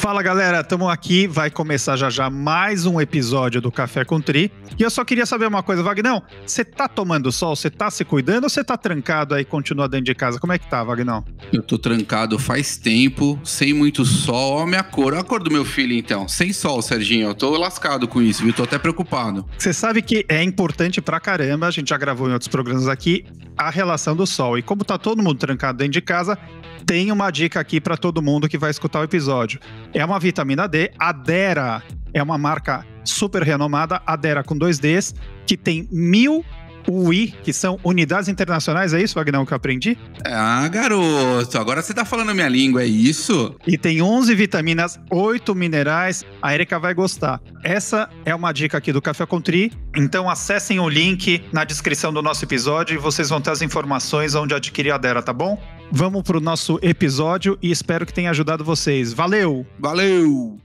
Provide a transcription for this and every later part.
Fala galera, estamos aqui, vai começar já mais um episódio do Café com Tri. E eu só queria saber uma coisa, Vagnão, você tá tomando sol, você tá se cuidando ou você tá trancado aí e continua dentro de casa? Como é que tá, Vagnão? Eu tô trancado faz tempo, sem muito sol. Ó a minha cor, olha a cor do meu filho então. Sem sol, Serginho, eu tô lascado com isso, viu? Tô até preocupado. Você sabe que é importante pra caramba, a gente já gravou em outros programas aqui, a relação do sol. E como tá todo mundo trancado dentro de casa, tem uma dica aqui pra todo mundo que vai escutar o episódio. É uma vitamina D, a Dera é uma marca super renomada, a Dera com 2 Ds, que tem 1000 UI, que são unidades internacionais, é isso, Vagnão, que eu aprendi? Ah, garoto, agora você tá falando a minha língua, é isso? E tem 11 vitaminas, 8 minerais, a Erika vai gostar. Essa é uma dica aqui do Café com Tri, então acessem o link na descrição do nosso episódio e vocês vão ter as informações onde adquirir a Dera, tá bom? Vamos pro nosso episódio e espero que tenha ajudado vocês. Valeu! Valeu!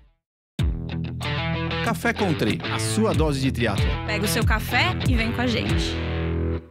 Café com Tri, a sua dose de triatlo. Pega o seu café e vem com a gente.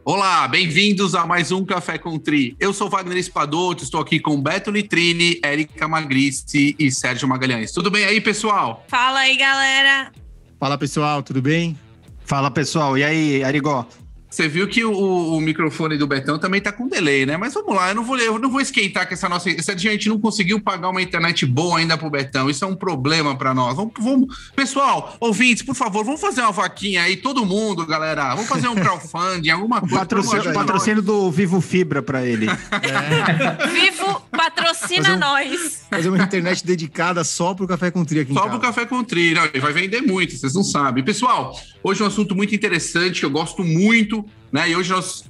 Olá, bem-vindos a mais um Café com Tri. Eu sou Wagner Espadoto, estou aqui com Beto Nitrini, Erika Magristi e Sérgio Magalhães. Tudo bem aí, pessoal? Fala aí, galera. Fala, pessoal, tudo bem? Fala, pessoal. E aí, Arigó? Você viu que o microfone do Betão também tá com delay, né? Mas vamos lá, eu não vou esquentar com essa nossa... Serginho, a gente não conseguiu pagar uma internet boa ainda pro Betão. Isso é um problema pra nós. Vamos... Pessoal, ouvintes, por favor, vamos fazer uma vaquinha aí, todo mundo, galera. Vamos fazer um crowdfunding, alguma coisa. Patrocínio do Vivo Fibra pra ele. Vivo patrocina nós. Fazer uma internet dedicada só pro Café com Tri aqui em casa. Só pro Café com Tri, não, vai vender muito, vocês não sabem. Pessoal, hoje é um assunto muito interessante, que eu gosto muito, né? E hoje nós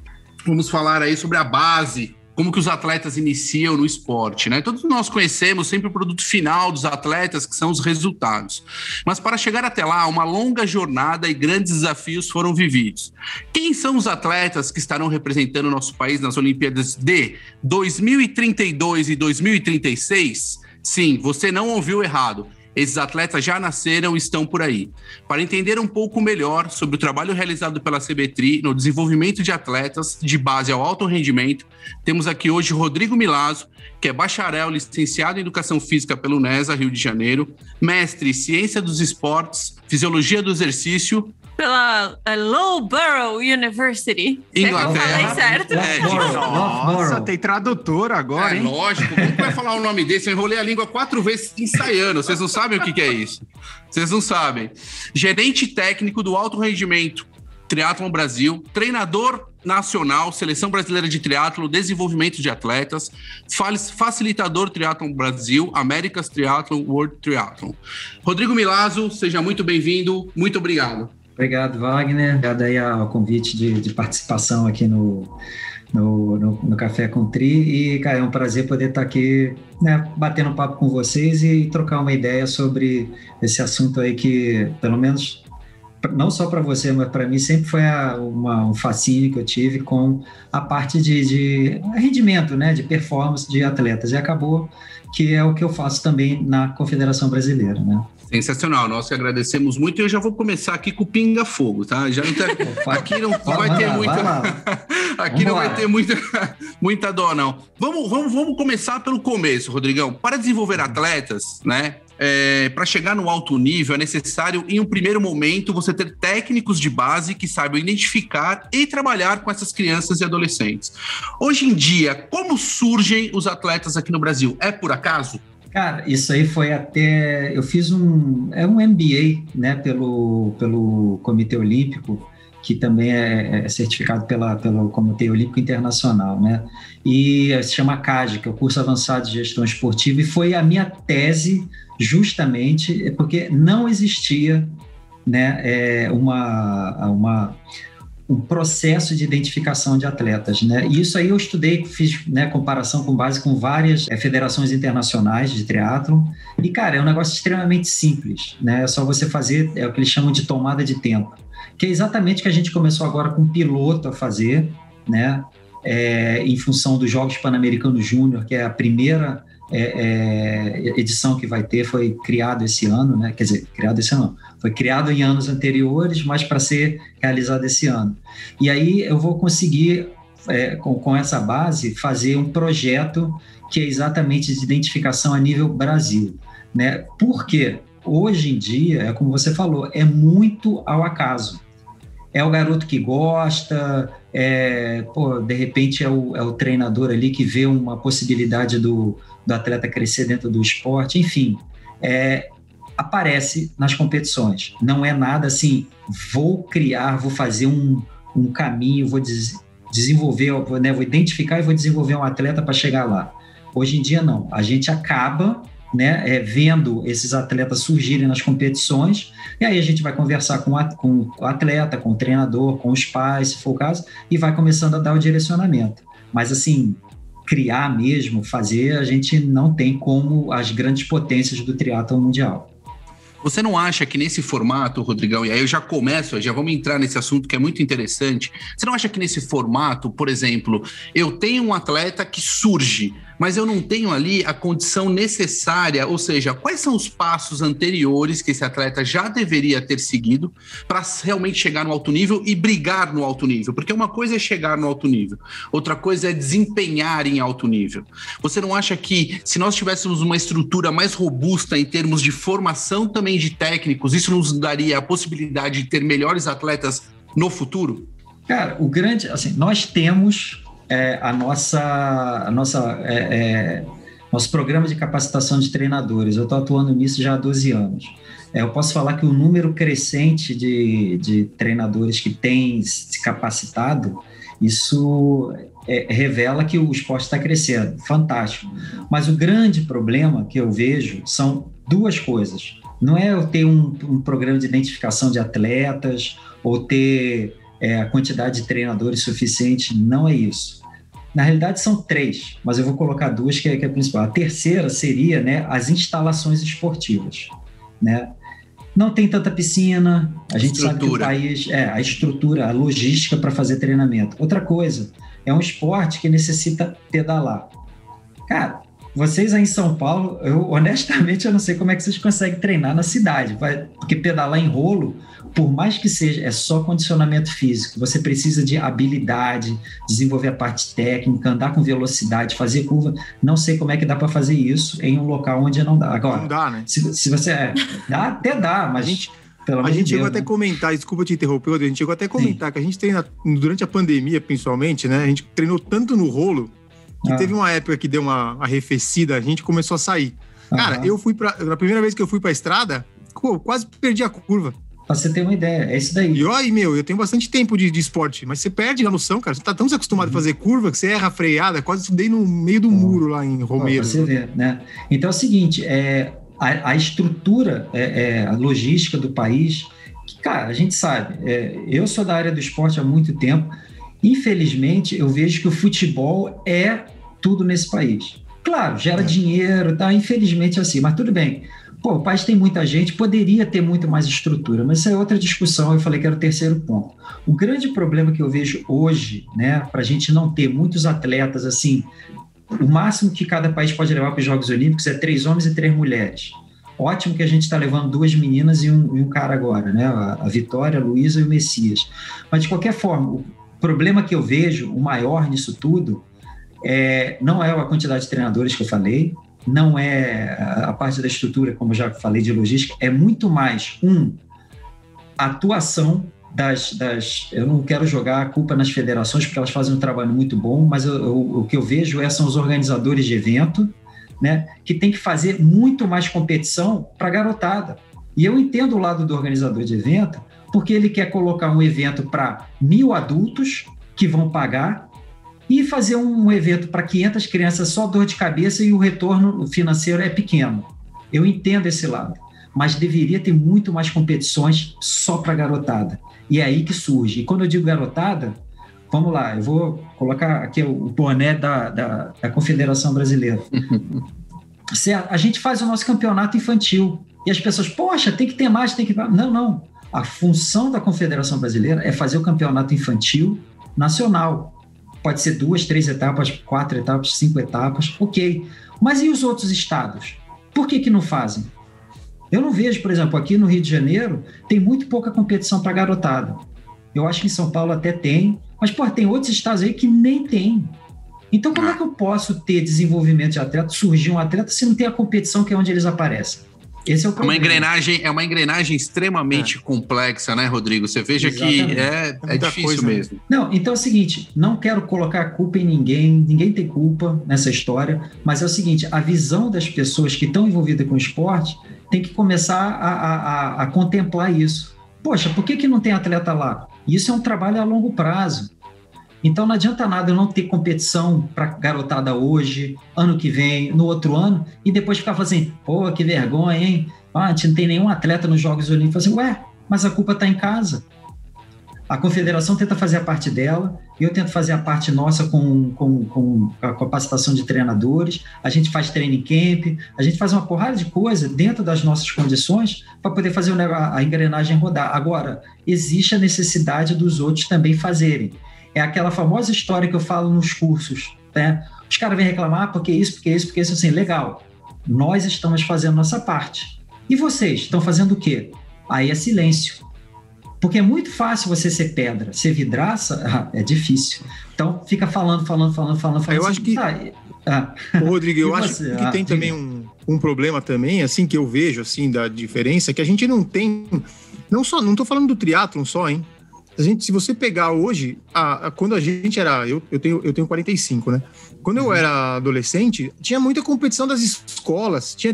vamos falar aí sobre a base, como que os atletas iniciam no esporte, né? Todos nós conhecemos sempre o produto final dos atletas, que são os resultados. Mas para chegar até lá, uma longa jornada e grandes desafios foram vividos. Quem são os atletas que estarão representando o nosso país nas Olimpíadas de 2032 e 2036? Sim, você não ouviu errado. Esses atletas já nasceram e estão por aí. Para entender um pouco melhor sobre o trabalho realizado pela CBTRI no desenvolvimento de atletas de base ao alto rendimento, temos aqui hoje Rodrigo Milazzo, que é bacharel, licenciado em Educação Física pelo UNESA, Rio de Janeiro, mestre em Ciência dos Esportes, Fisiologia do Exercício, pela Loughborough University. Inglaterra. Eu falei certo? Nossa, tem tradutor agora, hein? Lógico. Como vai falar o nome desse? Eu enrolei a língua 4 vezes ensaiando. Vocês não sabem o que é isso. Vocês não sabem. Gerente técnico do alto rendimento Triatlon Brasil, treinador nacional, Seleção Brasileira de Triatlo, desenvolvimento de atletas, facilitador Triatlon Brasil, America's Triathlon, World Triathlon. Rodrigo Milazzo, seja muito bem-vindo. Muito obrigado. Obrigado, Wagner. Obrigado aí ao convite de participação aqui no Café com Tri. E, cara, é um prazer poder estar aqui, né, batendo um papo com vocês e trocar uma ideia sobre esse assunto aí que, pelo menos, não só para você, mas para mim sempre foi um fascínio que eu tive com a parte de rendimento, né, de performance de atletas. E acabou que é o que eu faço também na Confederação Brasileira, né? Sensacional, nós que agradecemos muito. E eu já vou começar aqui com o Pinga Fogo, tá? Já não tá... Aqui não vai ter muita... Aqui não vai ter muita dó, não. Vamos começar pelo começo, Rodrigão. Para desenvolver atletas, né? Para chegar no alto nível, é necessário, em um primeiro momento, você ter técnicos de base que saibam identificar e trabalhar com essas crianças e adolescentes. Hoje em dia, como surgem os atletas aqui no Brasil? É por acaso? Cara, isso aí foi até... Eu fiz um MBA, né, pelo Comitê Olímpico, que também é certificado pelo Comitê Olímpico Internacional, né? E se chama CAGE, que é o Curso Avançado de Gestão Esportiva, e foi a minha tese justamente porque não existia, né, um processo de identificação de atletas, né? E isso aí eu estudei, fiz, né, comparação com base com várias federações internacionais de triatlon. E, cara, é um negócio extremamente simples, né? É só você fazer, é o que eles chamam de tomada de tempo, que é exatamente o que a gente começou agora com o piloto a fazer, né? Em função dos Jogos Pan-Americanos Júnior, que é a primeira edição que vai ter, foi criado esse ano, né? Quer dizer, criado esse ano, foi criado em anos anteriores, mas para ser realizado esse ano. E aí eu vou conseguir, com essa base, fazer um projeto que é exatamente de identificação a nível Brasil. né? Por quê? Hoje em dia, é como você falou, é muito ao acaso. É o garoto que gosta, de repente é o treinador ali que vê uma possibilidade do atleta crescer dentro do esporte, enfim, aparece nas competições. Não é nada assim, vou fazer um caminho, vou desenvolver, né, vou identificar e vou desenvolver um atleta para chegar lá. Hoje em dia não, a gente acaba, né, vendo esses atletas surgirem nas competições, e aí a gente vai conversar com o atleta, com o treinador, com os pais, se for o caso, e vai começando a dar o direcionamento. Mas assim, criar mesmo, fazer, a gente não tem como as grandes potências do triatlon mundial. Você não acha que nesse formato, Rodrigão, e aí eu já vamos entrar nesse assunto que é muito interessante, você não acha que nesse formato, por exemplo, eu tenho um atleta que surge, mas eu não tenho ali a condição necessária, ou seja, quais são os passos anteriores que esse atleta já deveria ter seguido para realmente chegar no alto nível e brigar no alto nível? Porque uma coisa é chegar no alto nível, outra coisa é desempenhar em alto nível. Você não acha que se nós tivéssemos uma estrutura mais robusta em termos de formação também de técnicos, isso nos daria a possibilidade de ter melhores atletas no futuro? Cara, nós temos nosso programa de capacitação de treinadores. Eu estou atuando nisso já há 12 anos. Eu posso falar que o número crescente de treinadores que têm se capacitado, isso revela que o esporte está crescendo. Fantástico. Mas o grande problema que eu vejo são duas coisas. Não é eu ter um programa de identificação de atletas ou ter a quantidade de treinadores suficiente, não é isso. Na realidade são 3, mas eu vou colocar 2 que é a principal. A terceira seria, né, as instalações esportivas, né? Não tem tanta piscina, a gente sabe que o país, a estrutura, a logística para fazer treinamento. Outra coisa, é um esporte que necessita pedalar. Cara, vocês aí em São Paulo, honestamente eu não sei como é que vocês conseguem treinar na cidade, porque pedalar em rolo, por mais que seja, é só condicionamento físico, você precisa de habilidade, desenvolver a parte técnica, andar com velocidade, fazer curva, não sei como é que dá para fazer isso em um local onde não dá. Agora, não dá, né? Se você... até dá, mas... A gente chegou até a comentar, desculpa te interromper, a gente chegou até a comentar que a gente treina, durante a pandemia principalmente, né? A gente treinou tanto no rolo, que teve uma época que deu uma arrefecida, a gente começou a sair. Cara, na primeira vez que eu fui pra estrada, quase perdi a curva. Pra você ter uma ideia, é isso daí. E aí, eu tenho bastante tempo de esporte, mas você perde a noção, cara. Você tá tão acostumado a fazer curva que você erra a freada, quase estudei no meio do muro lá em Romero. Pra você ver, né? Então é o seguinte, a estrutura, a logística do país, que, cara, a gente sabe, eu sou da área do esporte há muito tempo, infelizmente eu vejo que o futebol é tudo nesse país. Claro, gera dinheiro, tá? Infelizmente é assim, mas tudo bem. Pô, o país tem muita gente, poderia ter muito mais estrutura, mas isso é outra discussão, eu falei que era o terceiro ponto. O grande problema que eu vejo hoje, né, para a gente não ter muitos atletas, assim, o máximo que cada país pode levar para os Jogos Olímpicos é 3 homens e 3 mulheres. Ótimo que a gente está levando 2 meninas e um cara agora, né, a Vitória, a Luísa e o Messias. Mas, de qualquer forma, o problema que eu vejo, o maior nisso tudo, não é a quantidade de treinadores que eu falei, não é a parte da estrutura, como eu já falei, de logística, é muito mais a atuação eu não quero jogar a culpa nas federações, porque elas fazem um trabalho muito bom, mas o que eu vejo são os organizadores de evento, né, que tem que fazer muito mais competição para a garotada. E eu entendo o lado do organizador de evento, porque ele quer colocar um evento para 1.000 adultos que vão pagar e fazer um evento para 500 crianças só dor de cabeça e o retorno financeiro é pequeno. Eu entendo esse lado, mas deveria ter muito mais competições só para garotada. E é aí que surge. E quando eu digo garotada, vamos lá, eu vou colocar aqui o boné da Confederação Brasileira. A gente faz o nosso campeonato infantil e as pessoas, poxa, tem que ter mais, tem que... Não. A função da Confederação Brasileira é fazer o campeonato infantil nacional. Pode ser 2, 3 etapas, 4 etapas, 5 etapas, ok. Mas e os outros estados? Por que não fazem? Eu não vejo, por exemplo, aqui no Rio de Janeiro, tem muito pouca competição para garotada. Eu acho que em São Paulo até tem, mas, tem outros estados aí que nem tem. Então, como é que eu posso ter desenvolvimento de atleta, surgir um atleta, se não tem a competição que é onde eles aparecem? Esse é o problema. É uma engrenagem extremamente complexa, né, Rodrigo? Você veja Exatamente. que é difícil coisa, mesmo. Não, então é o seguinte, não quero colocar a culpa em ninguém tem culpa nessa história, mas é o seguinte, a visão das pessoas que estão envolvidas com o esporte tem que começar a contemplar isso. Poxa, por que não tem atleta lá? Isso é um trabalho a longo prazo. Então não adianta nada eu não ter competição para garotada hoje, ano que vem, no outro ano, e depois ficar falando assim, pô, que vergonha, hein? A gente não tem nenhum atleta nos Jogos Olímpicos. Assim, ué, mas a culpa está em casa. A confederação tenta fazer a parte dela, eu tento fazer a parte nossa com a capacitação de treinadores, a gente faz training camp, a gente faz uma porrada de coisa dentro das nossas condições para poder fazer a engrenagem rodar. Agora, existe a necessidade dos outros também fazerem. É aquela famosa história que eu falo nos cursos, né? Os caras vêm reclamar porque isso, assim, legal. Nós estamos fazendo nossa parte. E vocês estão fazendo o quê? Aí é silêncio. Porque é muito fácil você ser pedra, ser vidraça, é difícil. Então, fica falando. Eu acho que... Rodrigo, eu acho que tem também um problema também, assim, que eu vejo, assim, da diferença, que a gente não tem... Não estou falando do triatlon só, hein? Se você pegar hoje, quando a gente era... Eu tenho 45, né? Quando eu era adolescente, tinha muita competição das escolas, tinha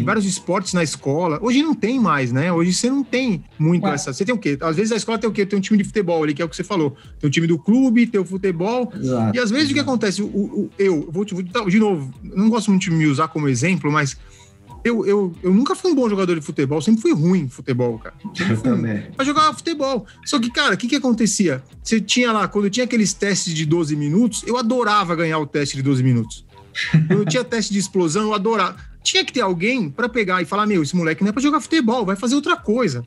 vários esportes na escola. Hoje não tem mais, né? Hoje você não tem muito essa... Você tem o quê? Às vezes a escola tem o quê? Tem um time de futebol ali, que é o que você falou. Tem o time do clube, tem o futebol. Exato, e às vezes o que acontece? Eu vou de novo, não gosto muito de me usar como exemplo, mas... Eu nunca fui um bom jogador de futebol, sempre fui ruim em futebol, cara. Eu também. Pra jogar futebol. Só que, cara, o que acontecia? Você tinha lá, quando tinha aqueles testes de 12 minutos, eu adorava ganhar o teste de 12 minutos. Quando tinha teste de explosão, eu adorava. Tinha que ter alguém pra pegar e falar, esse moleque não é pra jogar futebol, vai fazer outra coisa.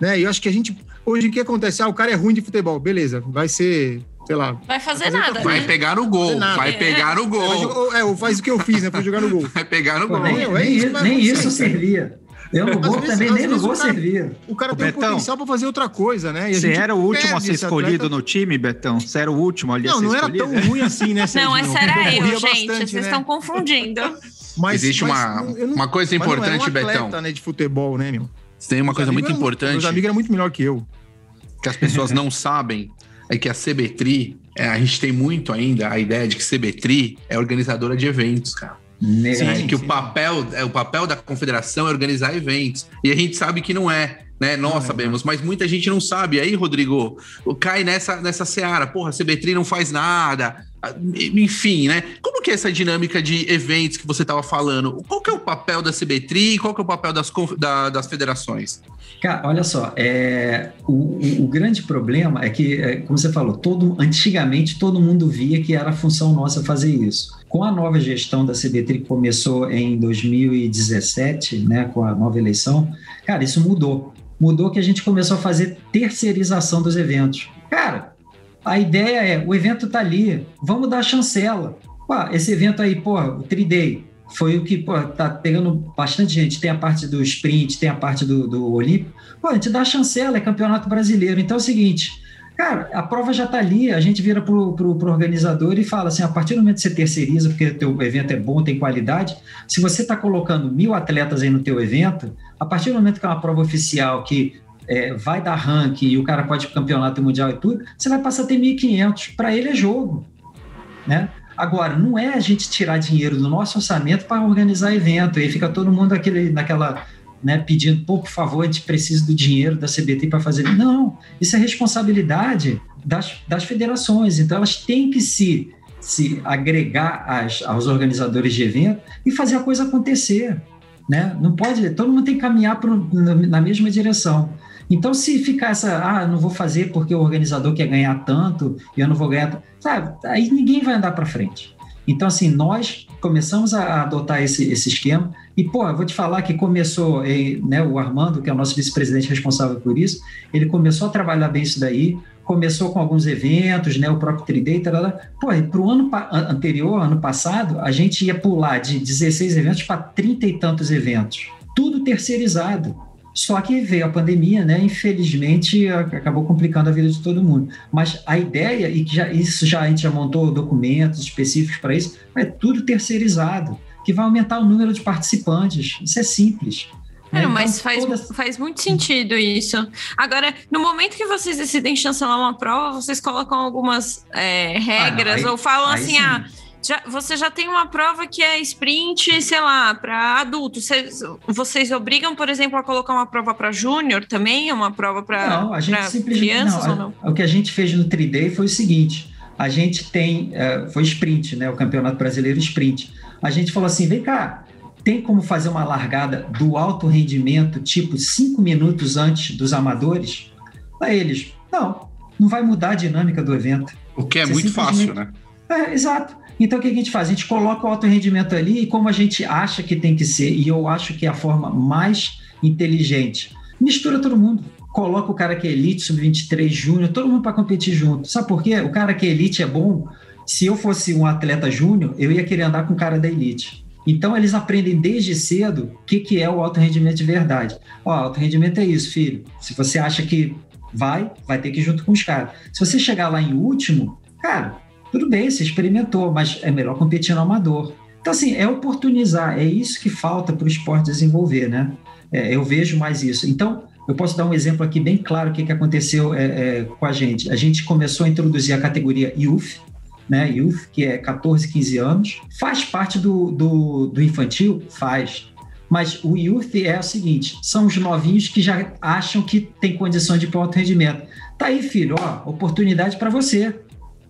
Né? E eu acho que a gente... Hoje, o que acontece? O cara é ruim de futebol, beleza, vai ser... sei lá. Vai fazer nada. Vai pegar no gol. Vai pegar no gol. Faz o que eu fiz, né? Foi jogar no gol. Vai pegar no gol. Nem isso servia. Eu no gol também, nem no gol servia. O cara tem potencial pra fazer outra coisa, né? Você era o último a ser escolhido no time, Betão? Você era o último ali a ser escolhido? Não era tão ruim assim, né? Não, essa era eu, gente. Vocês estão confundindo. Existe uma coisa importante, Betão. Não é um atleta, né, de futebol, né, meu? Tem uma coisa muito importante. Meus amigos eram muito melhor que eu. Que as pessoas não sabem é que a CBTRI, a gente tem muito ainda a ideia de que CBTRI é organizadora de eventos, cara. Que o papel da confederação é organizar eventos. E a gente sabe que não é, né? Nós sabemos, mas muita gente não sabe. Aí, Rodrigo, cai nessa seara. Porra, a CBTRI não faz nada. Enfim, né? Como que é essa dinâmica de eventos que você estava falando? Qual que é o papel da CBTRI e qual que é o papel das federações? Cara, olha só, o grande problema é que, como você falou, antigamente todo mundo via que era função nossa fazer isso. Com a nova gestão da CBTRI, que começou em 2017, né, com a nova eleição, cara, isso mudou. Mudou que a gente começou a fazer terceirização dos eventos. Cara, a ideia o evento tá ali, vamos dar a chancela. Esse evento aí, o Tri-Day, foi o que tá pegando bastante gente. Tem a parte do sprint, tem a parte do Olímpico. A gente dá a chancela, é campeonato brasileiro. Então é o seguinte, cara, a prova já tá ali, a gente vira pro organizador e fala assim, a partir do momento que você terceiriza, porque o teu evento é bom, tem qualidade, se você tá colocando 1.000 atletas aí no teu evento, a partir do momento que é uma prova oficial que vai dar ranking e o cara pode ir pro campeonato mundial e tudo, você vai passar a ter 1.500. Para ele é jogo, né? Agora, não é a gente tirar dinheiro do nosso orçamento para organizar evento, e aí fica todo mundo naquela, né, pedindo, por favor, a gente precisa do dinheiro da CBT para fazer. Não, isso é responsabilidade das federações, então elas têm que se agregar aos organizadores de evento e fazer a coisa acontecer, né? Não pode, todo mundo tem que caminhar na mesma direção. Então, se ficar não vou fazer porque o organizador quer ganhar tanto e eu não vou ganhar, sabe? Aí ninguém vai andar para frente. Então, assim, nós começamos a adotar esse esquema e, eu vou te falar que começou, né, o Armando, que é o nosso vice-presidente responsável por isso, ele começou a trabalhar bem isso daí, começou com alguns eventos, né, o próprio Tri-Day, para o ano anterior, ano passado, a gente ia pular de 16 eventos para 30 e tantos eventos, tudo terceirizado. Só que veio a pandemia, né? Infelizmente, acabou complicando a vida de todo mundo. Mas a ideia, e que a gente já montou documentos específicos para isso, é tudo terceirizado, que vai aumentar o número de participantes. Isso é simples. Então, mas faz muito sentido isso. Agora, no momento que vocês decidem chancelar uma prova, vocês colocam algumas regras ou falam assim, você já tem uma prova que é sprint, sei lá, para adultos. Vocês obrigam, por exemplo, a colocar uma prova para júnior também? Uma prova para crianças ou não? O que a gente fez no 3D foi o seguinte, a gente tem, foi sprint, né? O Campeonato Brasileiro Sprint. A gente falou assim, vem cá, tem como fazer uma largada do alto rendimento, tipo 5 minutos antes dos amadores? Para eles, não vai mudar a dinâmica do evento. O que é muito fácil, né? Exato. Então, o que a gente faz? A gente coloca o alto rendimento ali e como a gente acha que tem que ser, e eu acho que é a forma mais inteligente, mistura todo mundo. Coloca o cara que é elite, sub-23, júnior, todo mundo para competir junto. Sabe por quê? O cara que é elite é bom. Se eu fosse um atleta júnior, eu ia querer andar com o cara da elite. Então, eles aprendem desde cedo o que é o alto rendimento de verdade. Alto rendimento é isso, filho. Se você acha que vai ter que ir junto com os caras. Se você chegar lá em último, cara, tudo bem, você experimentou, mas é melhor competir no amador. Então, assim, é oportunizar, é isso que falta para o esporte desenvolver, né? Eu vejo mais isso. Então, eu posso dar um exemplo aqui bem claro o que aconteceu com a gente. A gente começou a introduzir a categoria Youth, né? Youth, que é 14, 15 anos. Faz parte do infantil? Faz. Mas o Youth é o seguinte, são os novinhos que já acham que tem condições de ir para o alto rendimento. Tá aí, filho, oportunidade para você.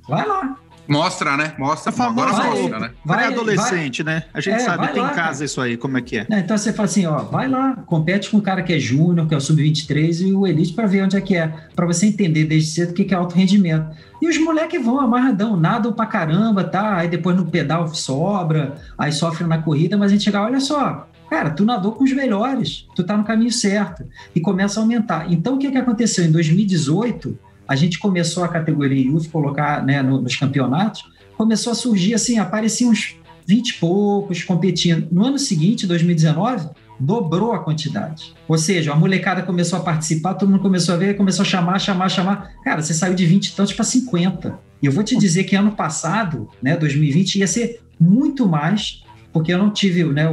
Vai lá. Mostra, né? Mostra. A famosa mostra, né? Pré-adolescente, né? A gente sabe, tem em casa isso aí, como é que é. Então você fala assim, vai lá, compete com o cara que é júnior, que é o sub-23 e o elite para ver onde é que é. Para você entender desde cedo o que é alto rendimento. E os moleques vão amarradão, nadam pra caramba, tá? Aí depois no pedal sobra, aí sofre na corrida, mas a gente chega, olha só, cara, tu nadou com os melhores, tu tá no caminho certo. E começa a aumentar. Então o que aconteceu? Em 2018... a gente começou a categoria Youth, colocar, né, nos campeonatos, começou a surgir assim, apareciam uns 20 e poucos competindo. No ano seguinte, 2019, dobrou a quantidade. Ou seja, a molecada começou a participar, todo mundo começou a ver, começou a chamar. Cara, você saiu de 20 e tantos para 50. E eu vou te dizer que ano passado, né, 2020, ia ser muito mais, porque eu não tive, né,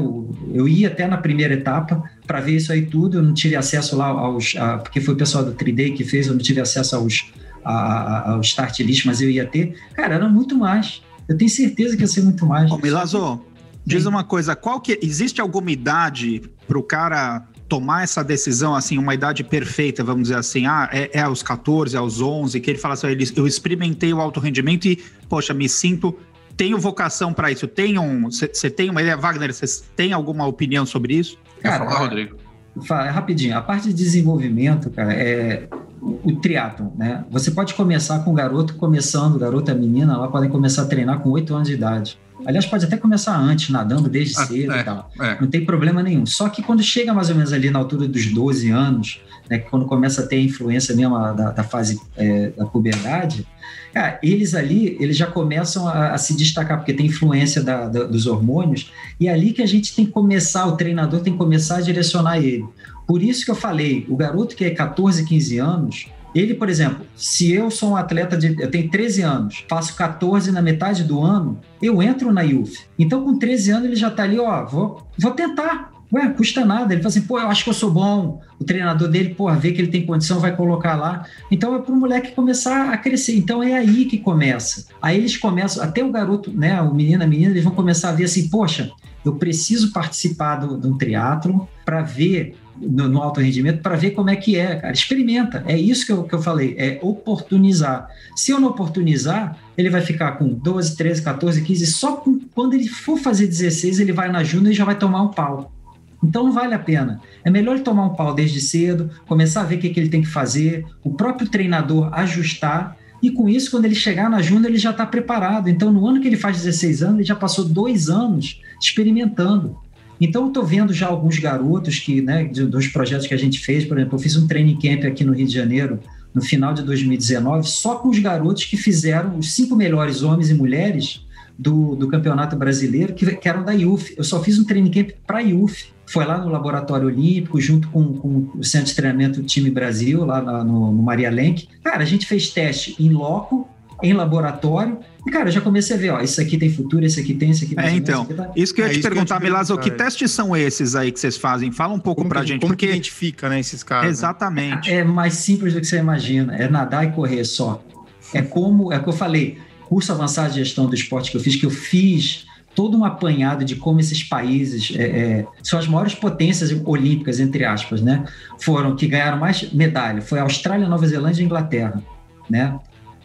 eu ia até na primeira etapa para ver isso aí tudo, eu não tive acesso lá porque foi o pessoal do 3D que fez, eu não tive acesso ao start list, mas eu ia ter. Cara, era muito mais. Eu tenho certeza que ia ser muito mais. Milazzo, diz uma coisa, existe alguma idade para o cara tomar essa decisão, assim, uma idade perfeita, vamos dizer assim, é aos 14, aos 11, que ele fala assim, eu experimentei o alto rendimento e, poxa, me sinto... Tenho vocação para isso? Você tem uma ideia, Wagner? Você tem alguma opinião sobre isso? Cara, Rodrigo. Rapidinho, a parte de desenvolvimento, cara, é o triatlon, né? Você pode começar com garoto a menina, ela podem começar a treinar com 8 anos de idade. Aliás, pode até começar antes, nadando desde cedo e tal. Não tem problema nenhum. Só que quando chega mais ou menos ali na altura dos 12 anos, né, quando começa a ter a influência mesmo da fase da puberdade, cara, eles já começam a se destacar, porque tem influência dos hormônios, e é ali que a gente tem que começar, o treinador tem que começar a direcionar ele. Por isso que eu falei, o garoto que é 14, 15 anos, ele, por exemplo, se eu sou um atleta eu tenho 13 anos, faço 14 na metade do ano, eu entro na Youth. Então, com 13 anos, ele já está ali, vou tentar. Custa nada. Ele fala assim, eu acho que eu sou bom. O treinador dele, vê que ele tem condição, vai colocar lá. Então, é para o moleque começar a crescer. Então, é aí que começa. Aí eles começam, até o garoto, né, o menino, a menina, eles vão começar a ver assim, poxa, eu preciso participar de um triatlon para ver, no alto rendimento, para ver como é que é, cara. Experimenta. É isso que eu falei, é oportunizar. Se eu não oportunizar, ele vai ficar com 12, 13, 14, 15, só quando ele for fazer 16, ele vai na júnior e já vai tomar um pau. Então não vale a pena. É melhor ele tomar um pau desde cedo, começar a ver o que ele tem que fazer, o próprio treinador ajustar, e com isso, quando ele chegar na júnior, ele já está preparado. Então, no ano que ele faz 16 anos, ele já passou 2 anos experimentando. Então, eu estou vendo já alguns garotos que, né, dos projetos que a gente fez, por exemplo, eu fiz um training camp aqui no Rio de Janeiro, no final de 2019, só com os garotos que fizeram os 5 melhores homens e mulheres do Campeonato Brasileiro, que eram da Youth. Eu só fiz um training camp para Youth. Foi lá no Laboratório Olímpico, junto com o Centro de Treinamento do Time Brasil, lá no Maria Lenk. Cara, a gente fez teste em loco, em laboratório, E, cara, eu já comecei a ver, ó, isso aqui tem futuro, esse aqui tem, esse aqui tem. Então, isso que eu ia te perguntar, Milazzo, que testes são esses aí que vocês fazem? Fala um pouco pra gente. Como que identifica, né, esses caras? Exatamente. É mais simples do que você imagina, é nadar e correr só. É o que eu falei, curso avançado de gestão do esporte que eu fiz todo um apanhado de como esses países são as maiores potências olímpicas, entre aspas, né? Foram que ganharam mais medalha. Foi a Austrália, Nova Zelândia e Inglaterra, né?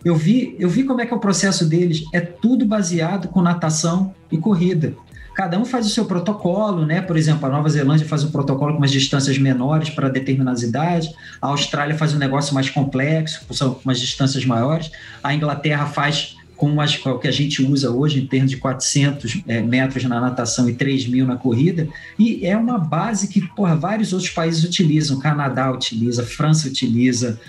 Eu vi como é que é o processo deles. É tudo baseado com natação e corrida. Cada um faz o seu protocolo, né? Por exemplo, a Nova Zelândia faz um protocolo com umas distâncias menores para determinadas idades. A Austrália faz um negócio mais complexo, com umas distâncias maiores. A Inglaterra faz com o que a gente usa hoje em termos de 400 metros na natação e 3.000 na corrida, e é uma base que vários outros países utilizam. Canadá utiliza, França utiliza,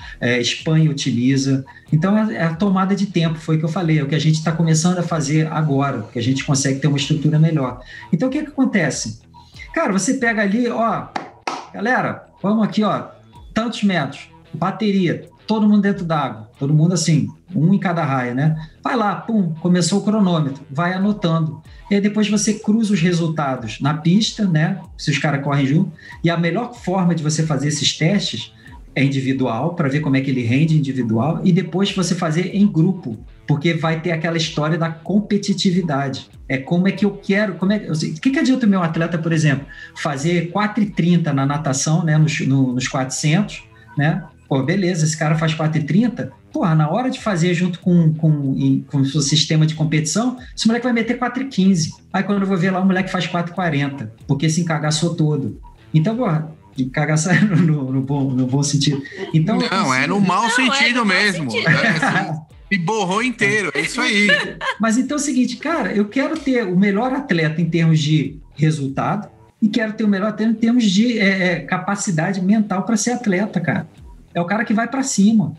Espanha utiliza. Então é a tomada de tempo, foi o que eu falei, é o que a gente está começando a fazer agora, que a gente consegue ter uma estrutura melhor. Então o que acontece? Cara, você pega ali, ó, galera, vamos aqui, ó, tantos metros, bateria, todo mundo dentro d'água, todo mundo assim, um em cada raia, né? Vai lá, pum, começou o cronômetro, vai anotando. E aí depois você cruza os resultados na pista, né? Se os caras correm junto. E a melhor forma de você fazer esses testes é individual, para ver como é que ele rende individual, e depois você fazer em grupo, porque vai ter aquela história da competitividade. É como é que eu quero... O que adianta o meu atleta, por exemplo, fazer 4,30 na natação, né? Nos 400, né? Pô, beleza, esse cara faz 4,30, porra, na hora de fazer junto com o seu sistema de competição, esse moleque vai meter 4,15. Aí quando eu vou ver lá, o moleque faz 4,40, porque se encagaçou todo. Então, porra, encagaçar no bom sentido. Então, não, é no mau sentido mesmo. Se borrou inteiro, é isso aí. Mas então é o seguinte, cara, eu quero ter o melhor atleta em termos de resultado e quero ter o melhor atleta em termos de capacidade mental para ser atleta, cara. É o cara que vai para cima.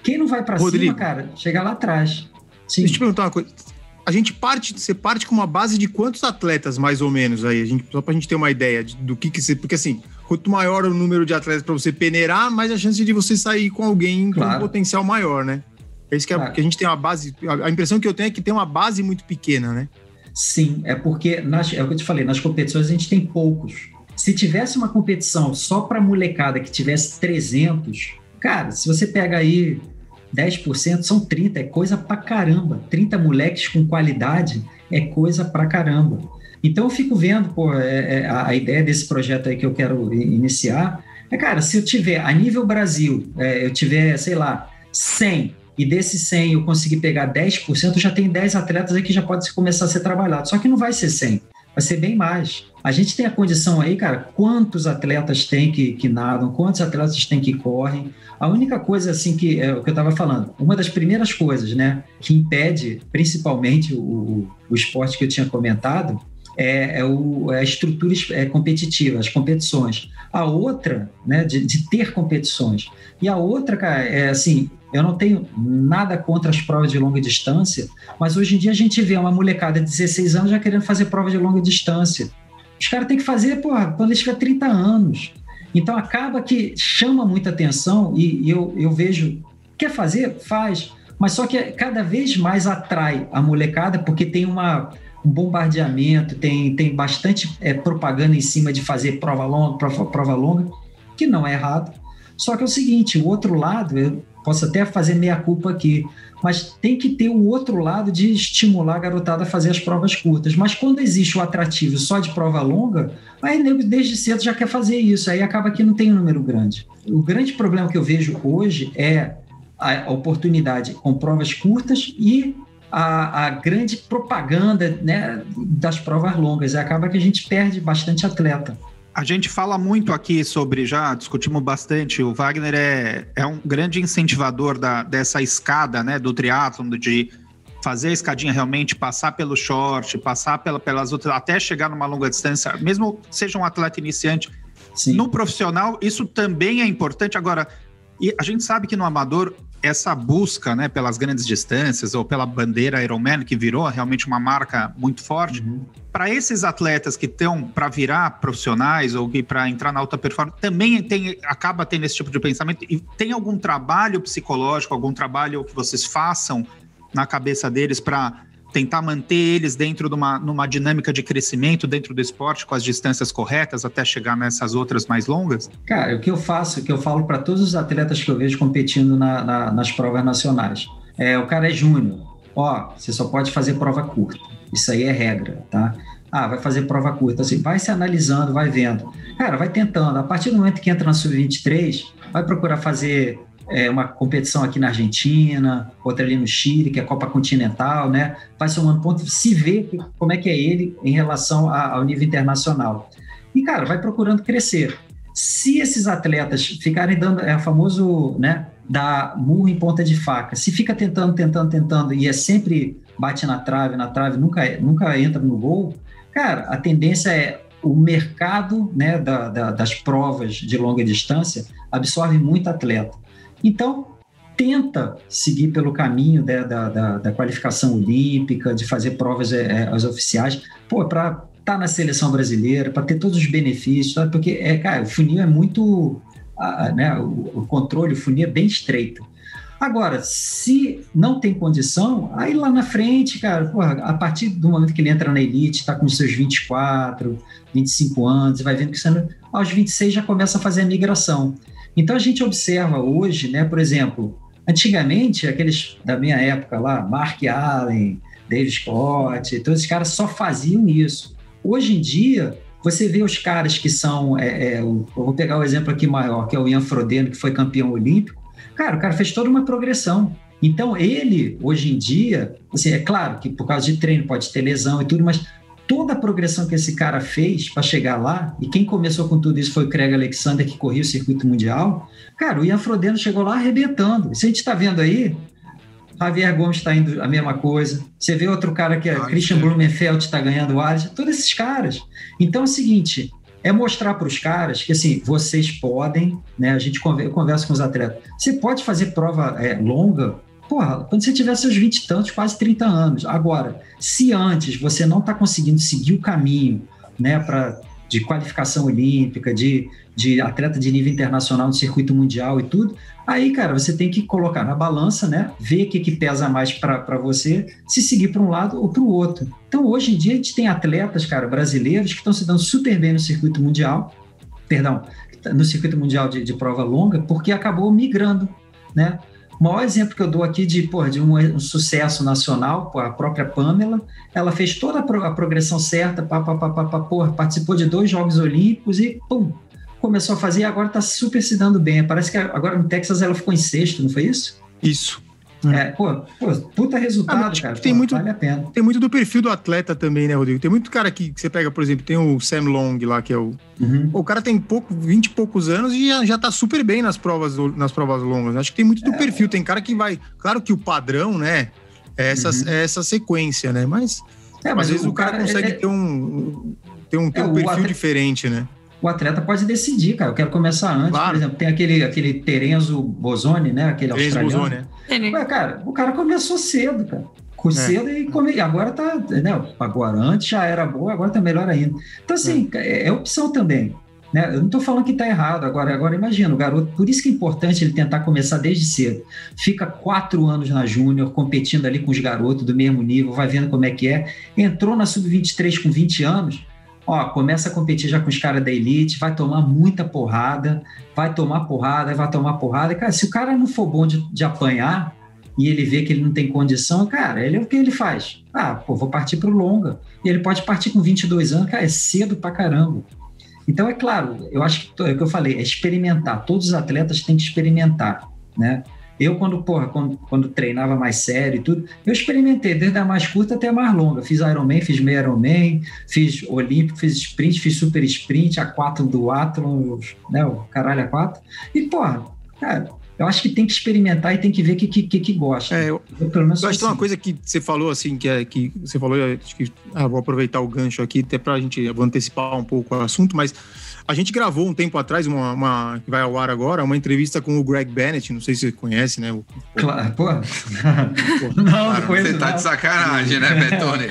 Quem não vai para cima, cara, chega lá atrás. Sim. Deixa eu te perguntar uma coisa. Você parte com uma base de quantos atletas, mais ou menos, aí? Só pra gente ter uma ideia do que você... Porque, assim, quanto maior o número de atletas para você peneirar, mais a chance de você sair com alguém com um potencial maior, né? É isso que, porque a gente tem uma base... A impressão que eu tenho é que tem uma base muito pequena, né? Sim, é porque, é o que eu te falei, nas competições a gente tem poucos. Se tivesse uma competição só para molecada que tivesse 300, cara, se você pega aí 10%, são 30, é coisa pra caramba. 30 moleques com qualidade é coisa pra caramba. Então eu fico vendo, a ideia desse projeto aí que eu quero iniciar cara, se eu tiver, a nível Brasil, eu tiver, sei lá, 100, e desses 100 eu conseguir pegar 10%, eu já tenho 10 atletas aí que já pode começar a ser trabalhado. Só que não vai ser 100. Vai ser bem mais. A gente tem a condição aí, cara, quantos atletas tem que nadam, quantos atletas tem que correm. A única coisa, assim, que é o que eu estava falando, uma das primeiras coisas, né, que impede, principalmente, o esporte que eu tinha comentado, é a estrutura competitiva, as competições. A outra, né, de ter competições. E a outra, cara, é assim, eu não tenho nada contra as provas de longa distância, mas hoje em dia a gente vê uma molecada de 16 anos já querendo fazer prova de longa distância. Os caras têm que fazer, quando eles tiverem 30 anos. Então acaba que chama muita atenção e eu vejo, quer fazer? Faz. Mas só que cada vez mais atrai a molecada, porque tem um bombardeamento, tem bastante propaganda em cima de fazer prova longa, que não é errado. Só que é o seguinte, o outro lado, eu posso até fazer meia-culpa aqui, mas tem que ter o outro lado de estimular a garotada a fazer as provas curtas. Mas quando existe o atrativo só de prova longa, aí nego desde cedo já quer fazer isso, aí acaba que não tem um número grande. O grande problema que eu vejo hoje é a oportunidade com provas curtas e a grande propaganda, né, das provas longas. Acaba que a gente perde bastante atleta. A gente fala muito aqui sobre, já discutimos bastante, o Wagner é um grande incentivador dessa escada, né, do triatlon, de fazer a escadinha realmente, passar pelo short, passar pelas outras, até chegar numa longa distância, mesmo seja um atleta iniciante. Sim. No profissional, isso também é importante. Agora, e a gente sabe que no amador, essa busca, né, pelas grandes distâncias ou pela bandeira Ironman, que virou realmente uma marca muito forte, para esses atletas que estão para virar profissionais ou para entrar na alta performance, também acaba tendo esse tipo de pensamento. E tem algum trabalho psicológico, algum trabalho que vocês façam na cabeça deles para tentar manter eles dentro de numa dinâmica de crescimento dentro do esporte, com as distâncias corretas, até chegar nessas outras mais longas? Cara, o que eu faço, o que eu falo para todos os atletas que eu vejo competindo nas provas nacionais, o cara é júnior, você só pode fazer prova curta, isso aí é regra, tá? Vai fazer prova curta, assim, vai se analisando, vai vendo. Cara, vai tentando, a partir do momento que entra na Sub-23, vai procurar fazer uma competição aqui na Argentina, outra ali no Chile, que é a Copa Continental, né? Vai somando pontos, se vê como é que é ele em relação ao nível internacional. E, cara, vai procurando crescer. Se esses atletas ficarem dando, famoso, né, dar murro em ponta de faca, se fica tentando, e sempre bate na trave, nunca entra no gol, cara, a tendência é o mercado, né, das provas de longa distância absorve muito atleta. Então, tenta seguir pelo caminho da qualificação olímpica, de fazer provas as oficiais, para estar na seleção brasileira, para ter todos os benefícios, sabe? Porque, cara, o funil é muito... né, o controle, o funil é bem estreito. Agora, se não tem condição, aí lá na frente, cara, a partir do momento que ele entra na elite, está com os seus 24, 25 anos, vai vendo que aos 26 já começa a fazer a migração. Então, a gente observa hoje, né, por exemplo, antigamente, aqueles da minha época lá, Mark Allen, Dave Scott, todos esses caras só faziam isso. Hoje em dia, você vê os caras que são... eu vou pegar o exemplo aqui maior, que é o Ian Frodeno, que foi campeão olímpico. Cara, o cara fez toda uma progressão. Então, ele, hoje em dia, assim, é claro que por causa de treino pode ter lesão e tudo, mas toda a progressão que esse cara fez para chegar lá, e quem começou com tudo isso foi o Craig Alexander, que corria o circuito mundial, cara, o Ian Frodeno chegou lá arrebentando. Isso a gente está vendo aí, Javier Gomes está indo a mesma coisa, você vê outro cara que é Christian Blumenfeld, está ganhando o Alisson, todos esses caras. Então é o seguinte, é mostrar para os caras que, assim, vocês podem, né, eu converso com os atletas, você pode fazer prova longa, quando você tiver seus 20 e tantos, quase 30 anos. Agora, se antes você não está conseguindo seguir o caminho, né, de qualificação olímpica, de atleta de nível internacional no circuito mundial e tudo, aí, cara, você tem que colocar na balança, né, ver o que pesa mais para você, se seguir para um lado ou para o outro. Então, hoje em dia, a gente tem atletas, cara, brasileiros que estão se dando super bem no circuito mundial, no circuito mundial de prova longa, porque acabou migrando, né? O maior exemplo que eu dou aqui de um sucesso nacional, a própria Pamela, ela fez toda a progressão certa, participou de 2 Jogos Olímpicos e, começou a fazer e agora está super se dando bem. Parece que agora no Texas ela ficou em 6º, não foi isso? Isso. Puta resultado, cara. Vale a pena. Tem muito do perfil do atleta também, né, Rodrigo? Tem muito cara que você pega, por exemplo, tem o Sam Long lá, que é o... O cara tem 20 e poucos anos e já tá super bem nas provas longas. Acho que tem muito do perfil. Tem cara que vai... Claro que o padrão, né, é essa sequência, né? Mas às vezes o cara consegue ter um perfil diferente, né? O atleta pode decidir, cara, eu quero começar antes, claro. Por exemplo, tem aquele Terenzo Bozoni, né, aquele australiano. Cara, o cara começou cedo, cara. Cedo e agora tá, né, agora antes já era boa, agora tá melhor ainda. Então, assim, é opção também, né? Eu não tô falando que tá errado, agora imagina, o garoto, por isso que é importante ele tentar começar desde cedo. Fica 4 anos na Júnior, competindo ali com os garotos do mesmo nível, vai vendo como é que é. Entrou na Sub-23 com 20 anos, começa a competir já com os caras da elite, vai tomar muita porrada, vai tomar porrada. Cara, se o cara não for bom de apanhar e ele vê que ele não tem condição, cara, o que ele faz? Vou partir pro longa. E ele pode partir com 22 anos, cara, é cedo pra caramba. Então, é claro, eu acho que é o que eu falei, é experimentar. Todos os atletas têm que experimentar, né? Eu, quando treinava mais sério e tudo, eu experimentei, desde a mais curta até a mais longa. Fiz Ironman, fiz meio Ironman, fiz Olímpico, fiz sprint, fiz super sprint, A4 do Athlon, né, o caralho A4. E, cara, eu acho que tem que experimentar e tem que ver o que gosta. Eu pelo menos eu acho que tem uma coisa que você falou, assim, que você falou, acho que vou aproveitar o gancho aqui, até pra gente, vou antecipar um pouco o assunto, mas a gente gravou um tempo atrás, uma que vai ao ar agora, uma entrevista com o Greg Bennett, não sei se você conhece, né? Claro, Não, cara, você tá de sacanagem, né, Bertone?